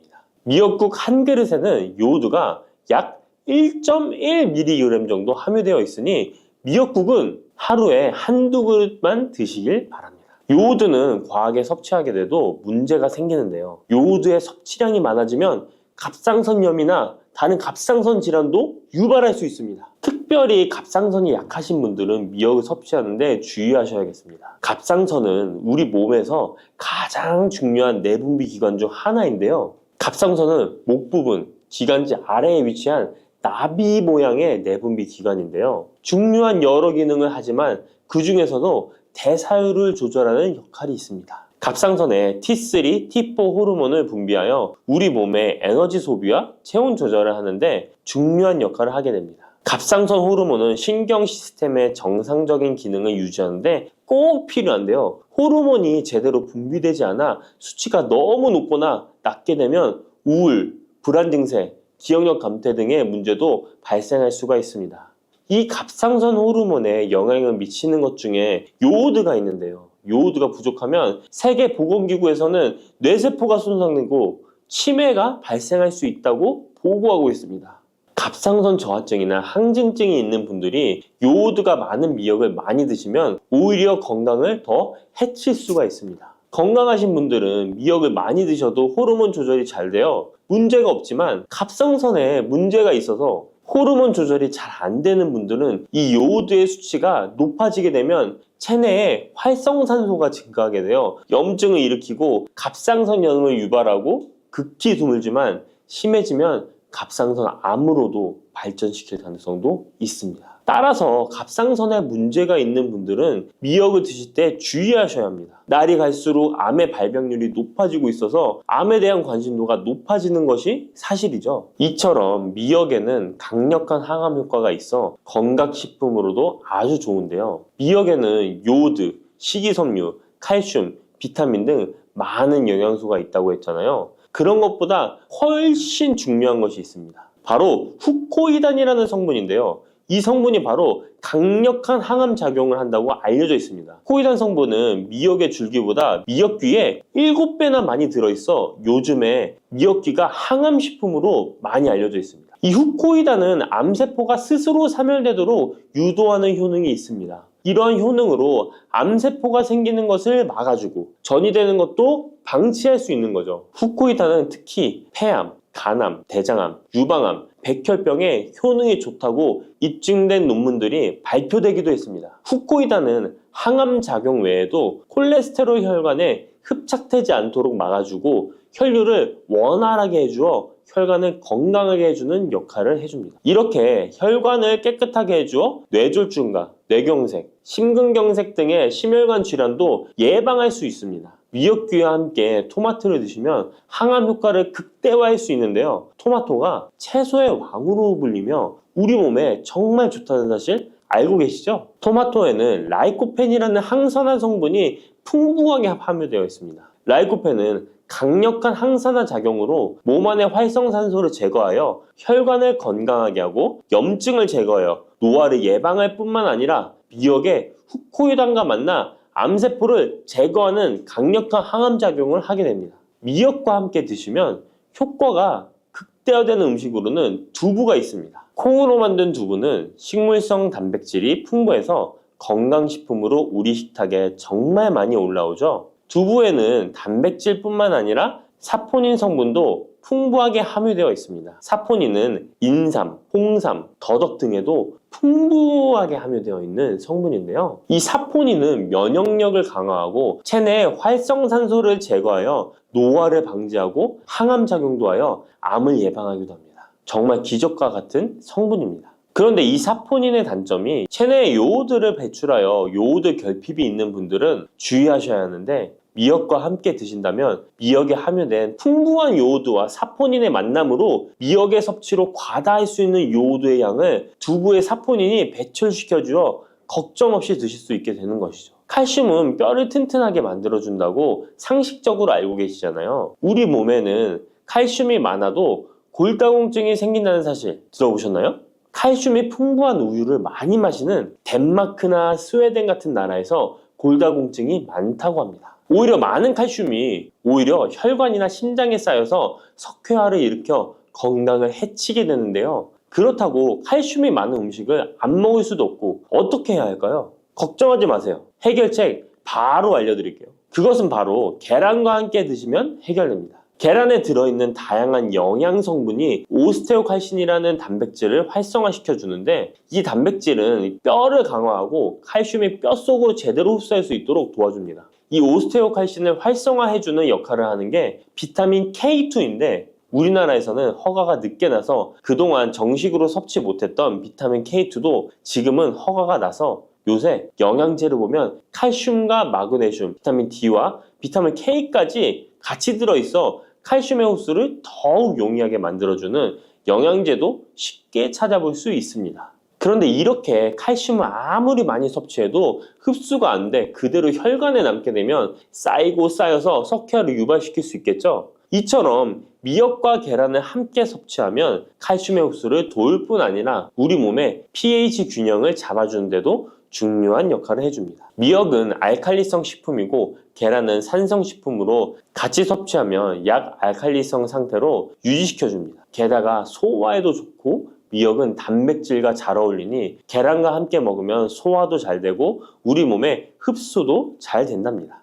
미역국 한 그릇에는 요오드가 약 1.1mg 정도 함유되어 있으니 미역국은 하루에 한두 그릇만 드시길 바랍니다. 요오드는 과하게 섭취하게 돼도 문제가 생기는데요. 요오드의 섭취량이 많아지면 갑상선염이나 다른 갑상선 질환도 유발할 수 있습니다. 특별히 갑상선이 약하신 분들은 미역을 섭취하는데 주의하셔야겠습니다. 갑상선은 우리 몸에서 가장 중요한 내분비 기관 중 하나인데요. 갑상선은 목 부분, 기관지 아래에 위치한 나비 모양의 내분비 기관인데요. 중요한 여러 기능을 하지만 그 중에서도 대사율을 조절하는 역할이 있습니다. 갑상선에 T3, T4 호르몬을 분비하여 우리 몸의 에너지 소비와 체온 조절을 하는데 중요한 역할을 하게 됩니다. 갑상선 호르몬은 신경 시스템의 정상적인 기능을 유지하는데 꼭 필요한데요. 호르몬이 제대로 분비되지 않아 수치가 너무 높거나 낮게 되면 우울, 불안 증세, 기억력 감퇴 등의 문제도 발생할 수가 있습니다. 이 갑상선 호르몬에 영향을 미치는 것 중에 요오드가 있는데요. 요오드가 부족하면 세계보건기구에서는 뇌세포가 손상되고 치매가 발생할 수 있다고 보고하고 있습니다. 갑상선 저하증이나 항진증이 있는 분들이 요오드가 많은 미역을 많이 드시면 오히려 건강을 더 해칠 수가 있습니다. 건강하신 분들은 미역을 많이 드셔도 호르몬 조절이 잘 되어 문제가 없지만 갑상선에 문제가 있어서 호르몬 조절이 잘 안 되는 분들은 이 요오드의 수치가 높아지게 되면 체내에 활성산소가 증가하게 되어 염증을 일으키고 갑상선염을 유발하고 극히 드물지만 심해지면 갑상선 암으로도 발전시킬 가능성도 있습니다. 따라서 갑상선에 문제가 있는 분들은 미역을 드실 때 주의하셔야 합니다. 날이 갈수록 암의 발병률이 높아지고 있어서 암에 대한 관심도가 높아지는 것이 사실이죠. 이처럼 미역에는 강력한 항암 효과가 있어 건강식품으로도 아주 좋은데요. 미역에는 요오드, 식이섬유, 칼슘, 비타민 등 많은 영양소가 있다고 했잖아요. 그런 것보다 훨씬 중요한 것이 있습니다. 바로 후코이단이라는 성분인데요. 이 성분이 바로 강력한 항암 작용을 한다고 알려져 있습니다. 코이단 성분은 미역의 줄기보다 미역귀에 7배나 많이 들어있어 요즘에 미역귀가 항암식품으로 많이 알려져 있습니다. 이 후코이단은 암세포가 스스로 사멸되도록 유도하는 효능이 있습니다. 이러한 효능으로 암세포가 생기는 것을 막아주고 전이 되는 것도 방치할 수 있는 거죠. 후코이단은 특히 폐암, 간암, 대장암, 유방암, 백혈병에 효능이 좋다고 입증된 논문들이 발표되기도 했습니다. 후코이단은 항암 작용 외에도 콜레스테롤 혈관에 흡착되지 않도록 막아주고 혈류를 원활하게 해주어 혈관을 건강하게 해주는 역할을 해줍니다. 이렇게 혈관을 깨끗하게 해주어 뇌졸중과 뇌경색, 심근경색 등의 심혈관 질환도 예방할 수 있습니다. 미역귀와 함께 토마토를 드시면 항암 효과를 극대화할 수 있는데요. 토마토가 채소의 왕으로 불리며 우리 몸에 정말 좋다는 사실 알고 계시죠? 토마토에는 라이코펜이라는 항산화 성분이 풍부하게 함유되어 있습니다. 라이코펜은 강력한 항산화 작용으로 몸 안의 활성산소를 제거하여 혈관을 건강하게 하고 염증을 제거하여 노화를 예방할 뿐만 아니라 미역의 후코이단과 만나 암세포를 제거하는 강력한 항암작용을 하게 됩니다. 미역과 함께 드시면 효과가 극대화되는 음식으로는 두부가 있습니다. 콩으로 만든 두부는 식물성 단백질이 풍부해서 건강식품으로 우리 식탁에 정말 많이 올라오죠. 두부에는 단백질뿐만 아니라 사포닌 성분도 풍부하게 함유되어 있습니다. 사포닌은 인삼, 홍삼, 더덕 등에도 풍부하게 함유되어 있는 성분인데요. 이 사포닌은 면역력을 강화하고 체내의 활성산소를 제거하여 노화를 방지하고 항암 작용도 하여 암을 예방하기도 합니다. 정말 기적과 같은 성분입니다. 그런데 이 사포닌의 단점이 체내에 요오드를 배출하여 요오드 결핍이 있는 분들은 주의하셔야 하는데, 미역과 함께 드신다면 미역에 함유된 풍부한 요오드와 사포닌의 만남으로 미역의 섭취로 과다할 수 있는 요오드의 양을 두부의 사포닌이 배출시켜주어 걱정 없이 드실 수 있게 되는 것이죠. 칼슘은 뼈를 튼튼하게 만들어준다고 상식적으로 알고 계시잖아요. 우리 몸에는 칼슘이 많아도 골다공증이 생긴다는 사실 들어보셨나요? 칼슘이 풍부한 우유를 많이 마시는 덴마크나 스웨덴 같은 나라에서 골다공증이 많다고 합니다. 오히려 많은 칼슘이 오히려 혈관이나 심장에 쌓여서 석회화를 일으켜 건강을 해치게 되는데요. 그렇다고 칼슘이 많은 음식을 안 먹을 수도 없고 어떻게 해야 할까요? 걱정하지 마세요. 해결책 바로 알려드릴게요. 그것은 바로 계란과 함께 드시면 해결됩니다. 계란에 들어있는 다양한 영양 성분이 오스테오칼신이라는 단백질을 활성화시켜 주는데, 이 단백질은 뼈를 강화하고 칼슘이 뼛속으로 제대로 흡수할 수 있도록 도와줍니다. 이 오스테오칼신을 활성화해주는 역할을 하는 게 비타민 K2인데, 우리나라에서는 허가가 늦게 나서 그동안 정식으로 섭취 못했던 비타민 K2도 지금은 허가가 나서 요새 영양제를 보면 칼슘과 마그네슘, 비타민 D와 비타민 K까지 같이 들어있어 칼슘의 흡수를 더욱 용이하게 만들어주는 영양제도 쉽게 찾아볼 수 있습니다. 그런데 이렇게 칼슘을 아무리 많이 섭취해도 흡수가 안 돼 그대로 혈관에 남게 되면 쌓이고 쌓여서 석회화를 유발시킬 수 있겠죠. 이처럼 미역과 계란을 함께 섭취하면 칼슘의 흡수를 도울 뿐 아니라 우리 몸의 pH 균형을 잡아주는 데도 중요한 역할을 해줍니다. 미역은 알칼리성 식품이고 계란은 산성 식품으로 같이 섭취하면 약알칼리성 상태로 유지시켜줍니다. 게다가 소화에도 좋고 미역은 단백질과 잘 어울리니 계란과 함께 먹으면 소화도 잘 되고 우리 몸의 흡수도 잘 된답니다.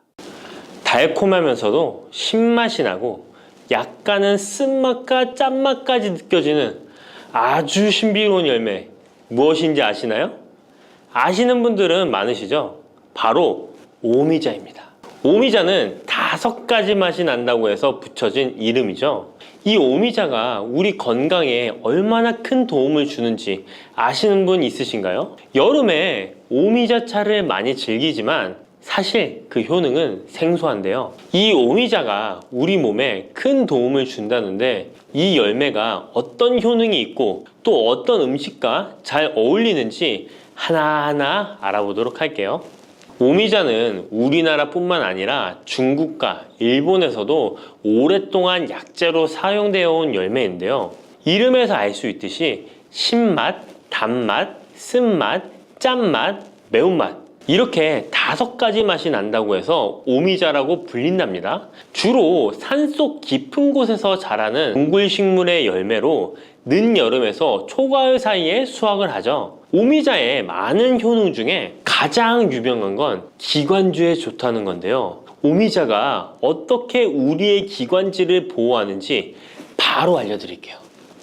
달콤하면서도 신맛이 나고 약간은 쓴맛과 짠맛까지 느껴지는 아주 신비로운 열매, 무엇인지 아시나요? 아시는 분들은 많으시죠? 바로 오미자입니다. 오미자는 5가지 맛이 난다고 해서 붙여진 이름이죠. 이 오미자가 우리 건강에 얼마나 큰 도움을 주는지 아시는 분 있으신가요? 여름에 오미자차를 많이 즐기지만 사실 그 효능은 생소한데요. 이 오미자가 우리 몸에 큰 도움을 준다는데, 이 열매가 어떤 효능이 있고 또 어떤 음식과 잘 어울리는지 하나하나 알아보도록 할게요. 오미자는 우리나라뿐만 아니라 중국과 일본에서도 오랫동안 약재로 사용되어 온 열매인데요. 이름에서 알 수 있듯이 신맛, 단맛, 쓴맛, 짠맛, 매운맛, 이렇게 5가지 맛이 난다고 해서 오미자라고 불린답니다. 주로 산속 깊은 곳에서 자라는 동굴식물의 열매로 늦여름에서 초가을 사이에 수확을 하죠. 오미자의 많은 효능 중에 가장 유명한 건 기관지에 좋다는 건데요. 오미자가 어떻게 우리의 기관지를 보호하는지 바로 알려드릴게요.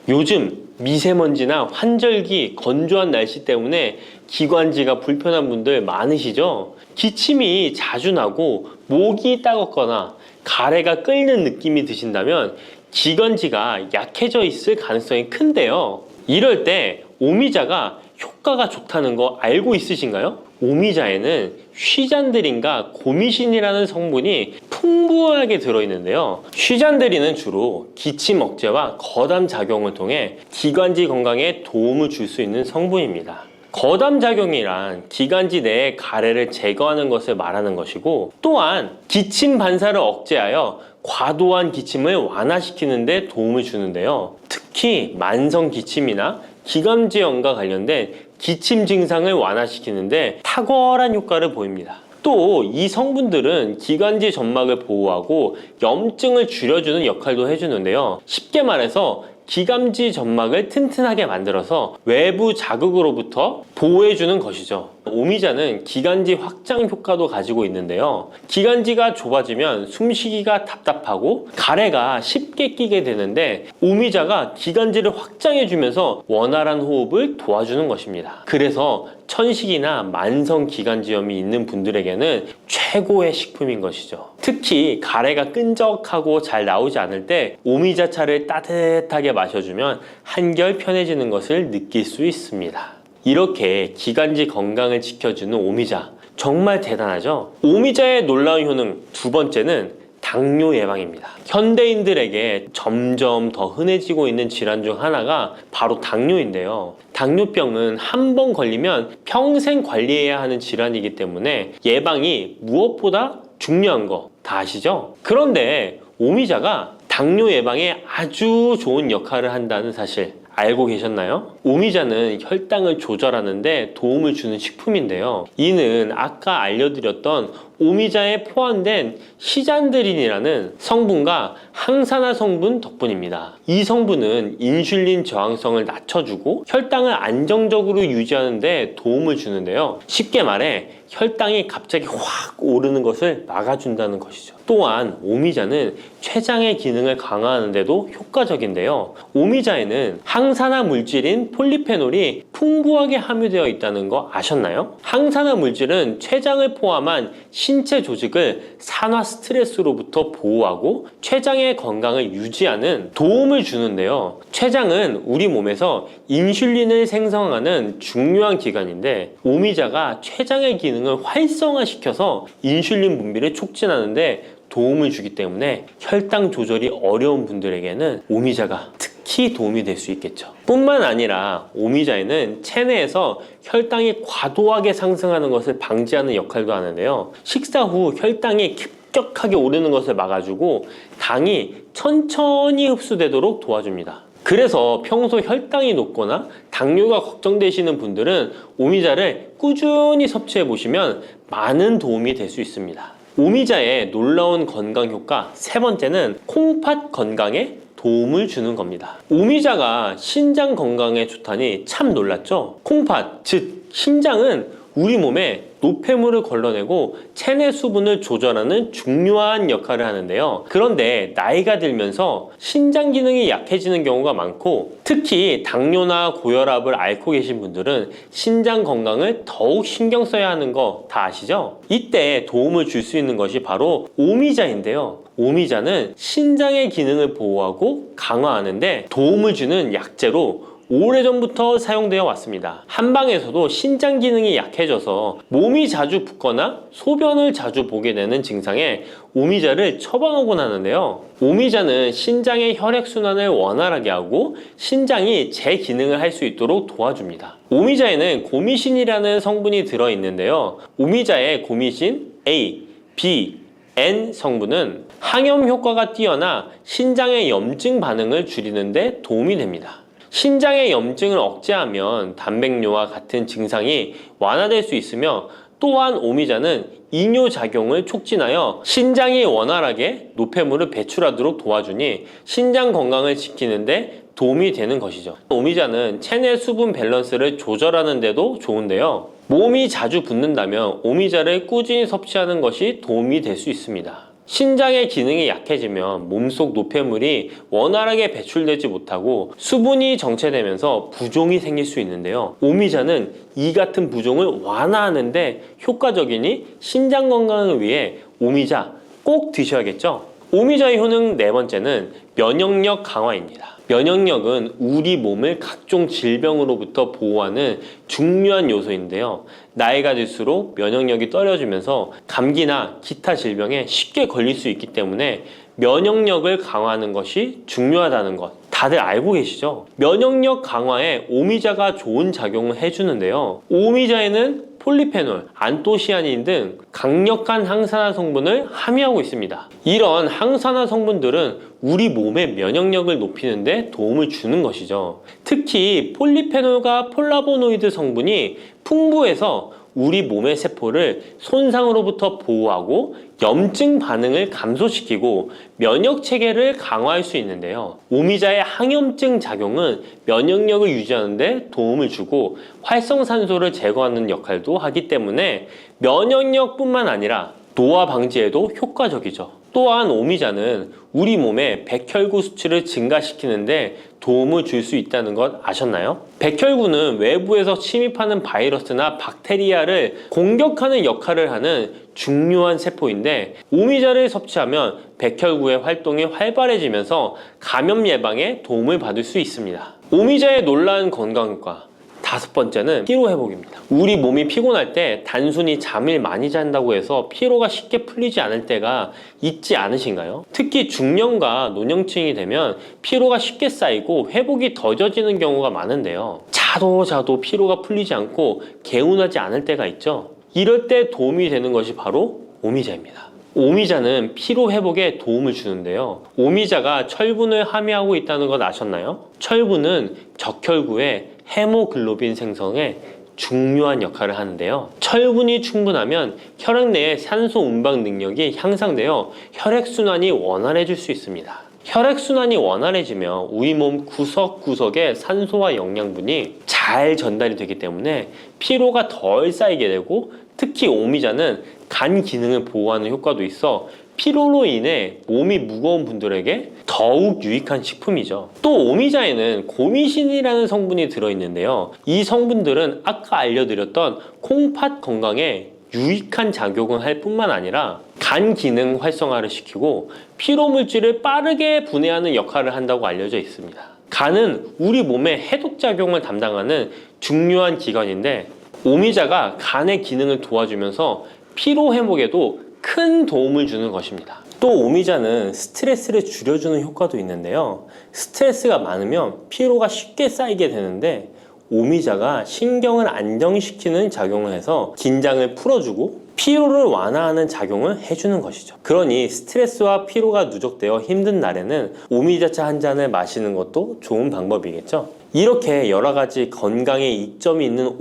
요즘 미세먼지나 환절기, 건조한 날씨 때문에 기관지가 불편한 분들 많으시죠? 기침이 자주 나고 목이 따갑거나 가래가 끓는 느낌이 드신다면 기관지가 약해져 있을 가능성이 큰데요. 이럴 때 오미자가 효과가 좋다는 거 알고 있으신가요? 오미자에는 휘잔드린과 고미신이라는 성분이 풍부하게 들어있는데요. 휘잔드린은 주로 기침 억제와 거담 작용을 통해 기관지 건강에 도움을 줄 수 있는 성분입니다. 거담 작용이란 기관지 내의 가래를 제거하는 것을 말하는 것이고, 또한 기침 반사를 억제하여 과도한 기침을 완화시키는 데 도움을 주는데요. 특히 만성 기침이나 기관지염과 관련된 기침 증상을 완화시키는데 탁월한 효과를 보입니다. 또 이 성분들은 기관지 점막을 보호하고 염증을 줄여주는 역할도 해주는데요. 쉽게 말해서 기관지 점막을 튼튼하게 만들어서 외부 자극으로부터 보호해주는 것이죠. 오미자는 기관지 확장 효과도 가지고 있는데요. 기관지가 좁아지면 숨쉬기가 답답하고 가래가 쉽게 끼게 되는데 오미자가 기관지를 확장해주면서 원활한 호흡을 도와주는 것입니다. 그래서 천식이나 만성 기관지염이 있는 분들에게는 최고의 식품인 것이죠. 특히 가래가 끈적하고 잘 나오지 않을 때 오미자차를 따뜻하게 마셔주면 한결 편해지는 것을 느낄 수 있습니다. 이렇게 기관지 건강을 지켜주는 오미자, 정말 대단하죠? 오미자의 놀라운 효능 두 번째는 당뇨 예방입니다. 현대인들에게 점점 더 흔해지고 있는 질환 중 하나가 바로 당뇨인데요. 당뇨병은 한 번 걸리면 평생 관리해야 하는 질환이기 때문에 예방이 무엇보다 중요한 거 다 아시죠? 그런데 오미자가 당뇨 예방에 아주 좋은 역할을 한다는 사실 알고 계셨나요? 오미자는 혈당을 조절하는데 도움을 주는 식품인데요. 이는 아까 알려드렸던 오미자에 포함된 시잔드린이라는 성분과 항산화 성분 덕분입니다. 이 성분은 인슐린 저항성을 낮춰주고 혈당을 안정적으로 유지하는 데 도움을 주는데요. 쉽게 말해 혈당이 갑자기 확 오르는 것을 막아준다는 것이죠. 또한 오미자는 췌장의 기능을 강화하는 데도 효과적인데요. 오미자에는 항산화 물질인 폴리페놀이 풍부하게 함유되어 있다는 거 아셨나요? 항산화 물질은 췌장을 포함한 신체 조직을 산화 스트레스로부터 보호하고 췌장의 건강을 유지하는 도움을 주는데요. 췌장은 우리 몸에서 인슐린을 생성하는 중요한 기관인데 오미자가 췌장의 기능을 활성화시켜서 인슐린 분비를 촉진하는데 도움을 주기 때문에 혈당 조절이 어려운 분들에게는 오미자가 특히 도움이 될 수 있겠죠. 뿐만 아니라 오미자에는 체내에서 혈당이 과도하게 상승하는 것을 방지하는 역할도 하는데요. 식사 후 혈당이 급격하게 오르는 것을 막아주고 당이 천천히 흡수되도록 도와줍니다. 그래서 평소 혈당이 높거나 당뇨가 걱정되시는 분들은 오미자를 꾸준히 섭취해 보시면 많은 도움이 될 수 있습니다. 오미자의 놀라운 건강 효과 세 번째는 콩팥 건강에 도움을 주는 겁니다. 오미자가 신장 건강에 좋다니 참 놀랐죠? 콩팥, 즉 신장은 우리 몸에 노폐물을 걸러내고 체내 수분을 조절하는 중요한 역할을 하는데요. 그런데 나이가 들면서 신장 기능이 약해지는 경우가 많고 특히 당뇨나 고혈압을 앓고 계신 분들은 신장 건강을 더욱 신경 써야 하는 거 다 아시죠? 이때 도움을 줄 수 있는 것이 바로 오미자인데요. 오미자는 신장의 기능을 보호하고 강화하는데 도움을 주는 약재로 오래전부터 사용되어 왔습니다. 한방에서도 신장 기능이 약해져서 몸이 자주 붓거나 소변을 자주 보게 되는 증상에 오미자를 처방하곤 하는데요. 오미자는 신장의 혈액순환을 원활하게 하고 신장이 제 기능을 할 수 있도록 도와줍니다. 오미자에는 고미신이라는 성분이 들어있는데요. 오미자의 고미신 A, B, N 성분은 항염 효과가 뛰어나 신장의 염증 반응을 줄이는 데 도움이 됩니다. 신장의 염증을 억제하면 단백뇨와 같은 증상이 완화될 수 있으며 또한 오미자는 이뇨작용을 촉진하여 신장이 원활하게 노폐물을 배출하도록 도와주니 신장 건강을 지키는 데 도움이 되는 것이죠. 오미자는 체내 수분 밸런스를 조절하는 데도 좋은데요. 몸이 자주 붓는다면 오미자를 꾸준히 섭취하는 것이 도움이 될 수 있습니다. 신장의 기능이 약해지면 몸속 노폐물이 원활하게 배출되지 못하고 수분이 정체되면서 부종이 생길 수 있는데요. 오미자는 이 같은 부종을 완화하는데 효과적이니 신장 건강을 위해 오미자 꼭 드셔야겠죠? 오미자의 효능 네 번째는 면역력 강화입니다. 면역력은 우리 몸을 각종 질병으로부터 보호하는 중요한 요소인데요. 나이가 들수록 면역력이 떨어지면서 감기나 기타 질병에 쉽게 걸릴 수 있기 때문에 면역력을 강화하는 것이 중요하다는 것 다들 알고 계시죠? 면역력 강화에 오미자가 좋은 작용을 해주는데요. 오미자에는 폴리페놀, 안토시아닌 등 강력한 항산화 성분을 함유하고 있습니다. 이런 항산화 성분들은 우리 몸의 면역력을 높이는 데 도움을 주는 것이죠. 특히 폴리페놀과 폴라보노이드 성분이 풍부해서 우리 몸의 세포를 손상으로부터 보호하고 염증 반응을 감소시키고 면역 체계를 강화할 수 있는데요. 오미자의 항염증 작용은 면역력을 유지하는 데 도움을 주고 활성산소를 제거하는 역할도 하기 때문에 면역력뿐만 아니라 노화 방지에도 효과적이죠. 또한 오미자는 우리 몸의 백혈구 수치를 증가시키는데 도움을 줄 수 있다는 것 아셨나요? 백혈구는 외부에서 침입하는 바이러스나 박테리아를 공격하는 역할을 하는 중요한 세포인데 오미자를 섭취하면 백혈구의 활동이 활발해지면서 감염 예방에 도움을 받을 수 있습니다. 오미자의 놀라운 건강 효과. 다섯 번째는 피로 회복입니다. 우리 몸이 피곤할 때 단순히 잠을 많이 잔다고 해서 피로가 쉽게 풀리지 않을 때가 있지 않으신가요? 특히 중년과 노년층이 되면 피로가 쉽게 쌓이고 회복이 더뎌지는 경우가 많은데요. 자도 피로가 풀리지 않고 개운하지 않을 때가 있죠. 이럴 때 도움이 되는 것이 바로 오미자입니다. 오미자는 피로 회복에 도움을 주는데요. 오미자가 철분을 함유하고 있다는 것 아셨나요? 철분은 적혈구의 헤모글로빈 생성에 중요한 역할을 하는데요. 철분이 충분하면 혈액 내의 산소 운반 능력이 향상되어 혈액순환이 원활해질 수 있습니다. 혈액순환이 원활해지면 우리 몸 구석구석에 산소와 영양분이 잘 전달이 되기 때문에 피로가 덜 쌓이게 되고 특히 오미자는 간 기능을 보호하는 효과도 있어 피로로 인해 몸이 무거운 분들에게 더욱 유익한 식품이죠. 또 오미자에는 고미신이라는 성분이 들어있는데요. 이 성분들은 아까 알려드렸던 콩팥 건강에 유익한 작용을 할 뿐만 아니라 간 기능 활성화를 시키고 피로 물질을 빠르게 분해하는 역할을 한다고 알려져 있습니다. 간은 우리 몸의 해독작용을 담당하는 중요한 기관인데 오미자가 간의 기능을 도와주면서 피로 회복에도 큰 도움을 주는 것입니다. 또 오미자는 스트레스를 줄여주는 효과도 있는데요. 스트레스가 많으면 피로가 쉽게 쌓이게 되는데 오미자가 신경을 안정시키는 작용을 해서 긴장을 풀어주고 피로를 완화하는 작용을 해주는 것이죠. 그러니 스트레스와 피로가 누적되어 힘든 날에는 오미자차 한 잔을 마시는 것도 좋은 방법이겠죠. 이렇게 여러 가지 건강에 이점이 있는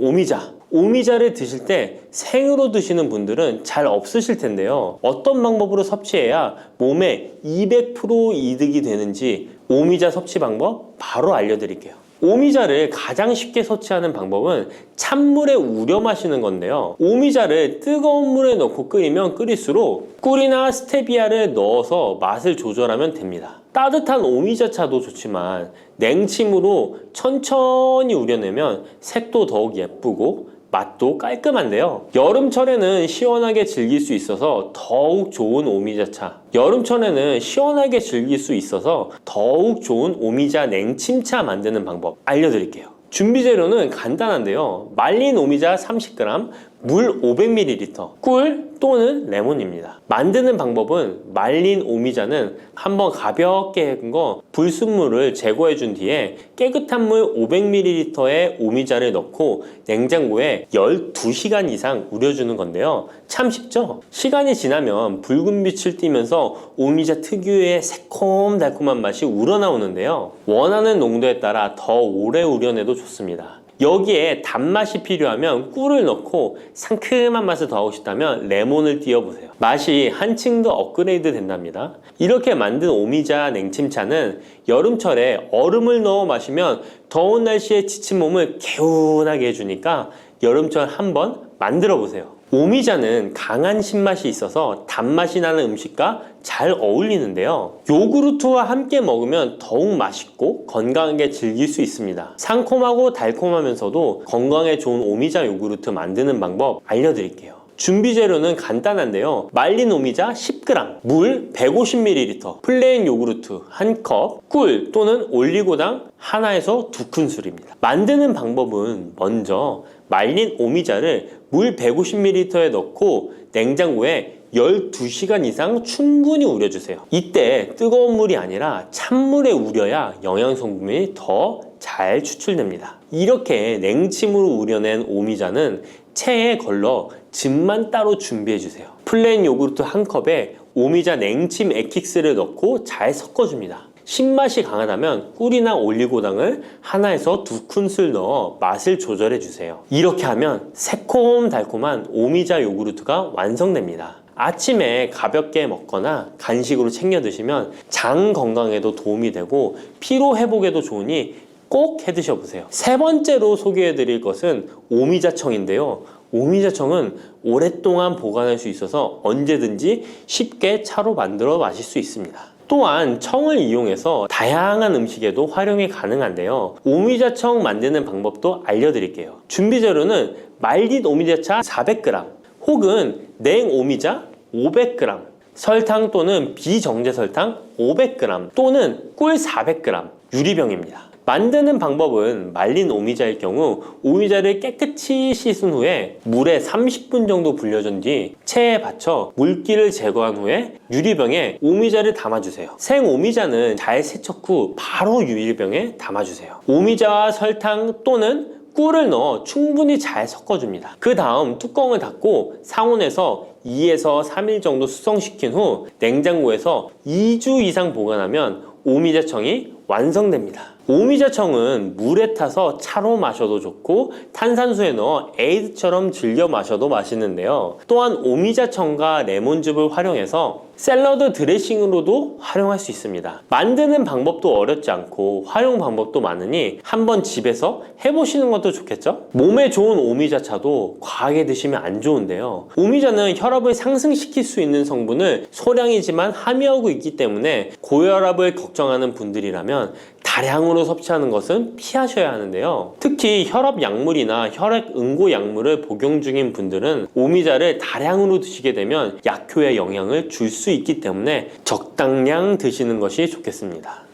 오미자를 드실 때 생으로 드시는 분들은 잘 없으실 텐데요. 어떤 방법으로 섭취해야 몸에 200% 이득이 되는지 오미자 섭취 방법 바로 알려드릴게요. 오미자를 가장 쉽게 섭취하는 방법은 찬물에 우려 마시는 건데요. 오미자를 뜨거운 물에 넣고 끓이면 끓일수록 꿀이나 스테비아를 넣어서 맛을 조절하면 됩니다. 따뜻한 오미자차도 좋지만 냉침으로 천천히 우려내면 색도 더욱 예쁘고 맛도 깔끔한데요. 여름철에는 시원하게 즐길 수 있어서 더욱 좋은 오미자차, 여름철에는 시원하게 즐길 수 있어서 더욱 좋은 오미자 냉침차 만드는 방법 알려드릴게요. 준비 재료는 간단한데요. 말린 오미자 30g, 물 500ml, 꿀 또는 레몬입니다. 만드는 방법은 말린 오미자는 한번 가볍게 헹궈 불순물을 제거해 준 뒤에 깨끗한 물 500ml에 오미자를 넣고 냉장고에 12시간 이상 우려주는 건데요. 참 쉽죠? 시간이 지나면 붉은 빛을 띠면서 오미자 특유의 새콤달콤한 맛이 우러나오는데요. 원하는 농도에 따라 더 오래 우려내도 좋습니다. 여기에 단맛이 필요하면 꿀을 넣고 상큼한 맛을 더하고 싶다면 레몬을 띄워보세요. 맛이 한층 더 업그레이드 된답니다. 이렇게 만든 오미자 냉침차는 여름철에 얼음을 넣어 마시면 더운 날씨에 지친 몸을 개운하게 해주니까 여름철 한번 만들어 보세요. 오미자는 강한 신맛이 있어서 단맛이 나는 음식과 잘 어울리는데요. 요구르트와 함께 먹으면 더욱 맛있고 건강하게 즐길 수 있습니다. 상콤하고 달콤하면서도 건강에 좋은 오미자 요구르트 만드는 방법 알려드릴게요. 준비 재료는 간단한데요. 말린 오미자 10g, 물 150ml, 플레인 요구르트 1컵, 꿀 또는 올리고당 하나에서 2큰술입니다. 만드는 방법은 먼저 말린 오미자를 물 150ml에 넣고 냉장고에 12시간 이상 충분히 우려주세요. 이때 뜨거운 물이 아니라 찬물에 우려야 영양성분이 더 잘 추출됩니다. 이렇게 냉침으로 우려낸 오미자는 체에 걸러 즙만 따로 준비해주세요. 플레인 요구르트 1컵에 오미자 냉침 액기스를 넣고 잘 섞어줍니다. 신맛이 강하다면 꿀이나 올리고당을 하나에서 2큰술 넣어 맛을 조절해 주세요. 이렇게 하면 새콤달콤한 오미자 요구르트가 완성됩니다. 아침에 가볍게 먹거나 간식으로 챙겨 드시면 장 건강에도 도움이 되고 피로 회복에도 좋으니 꼭 해 드셔보세요. 세 번째로 소개해 드릴 것은 오미자청인데요. 오미자청은 오랫동안 보관할 수 있어서 언제든지 쉽게 차로 만들어 마실 수 있습니다. 또한 청을 이용해서 다양한 음식에도 활용이 가능한데요. 오미자청 만드는 방법도 알려드릴게요. 준비 재료는 말린 오미자차 400g 혹은 냉 오미자 500g, 설탕 또는 비정제 설탕 500g 또는 꿀 400g, 유리병입니다. 만드는 방법은 말린 오미자일 경우 오미자를 깨끗이 씻은 후에 물에 30분 정도 불려준 뒤 체에 받쳐 물기를 제거한 후에 유리병에 오미자를 담아주세요. 생 오미자는 잘 세척 후 바로 유리병에 담아주세요. 오미자와 설탕 또는 꿀을 넣어 충분히 잘 섞어줍니다. 그 다음 뚜껑을 닫고 상온에서 2에서 3일 정도 숙성시킨 후 냉장고에서 2주 이상 보관하면 오미자청이 완성됩니다. 오미자청은 물에 타서 차로 마셔도 좋고 탄산수에 넣어 에이드처럼 즐겨 마셔도 맛있는데요. 또한 오미자청과 레몬즙을 활용해서 샐러드 드레싱으로도 활용할 수 있습니다. 만드는 방법도 어렵지 않고 활용 방법도 많으니 한번 집에서 해보시는 것도 좋겠죠? 몸에 좋은 오미자차도 과하게 드시면 안 좋은데요. 오미자는 혈압을 상승시킬 수 있는 성분을 소량이지만 함유하고 있기 때문에 고혈압을 걱정하는 분들이라면 다량으로 섭취하는 것은 피하셔야 하는데요. 특히 혈압 약물이나 혈액 응고 약물을 복용 중인 분들은 오미자를 다량으로 드시게 되면 약효에 영향을 줄 수 있기 때문에 적당량 드시는 것이 좋겠습니다.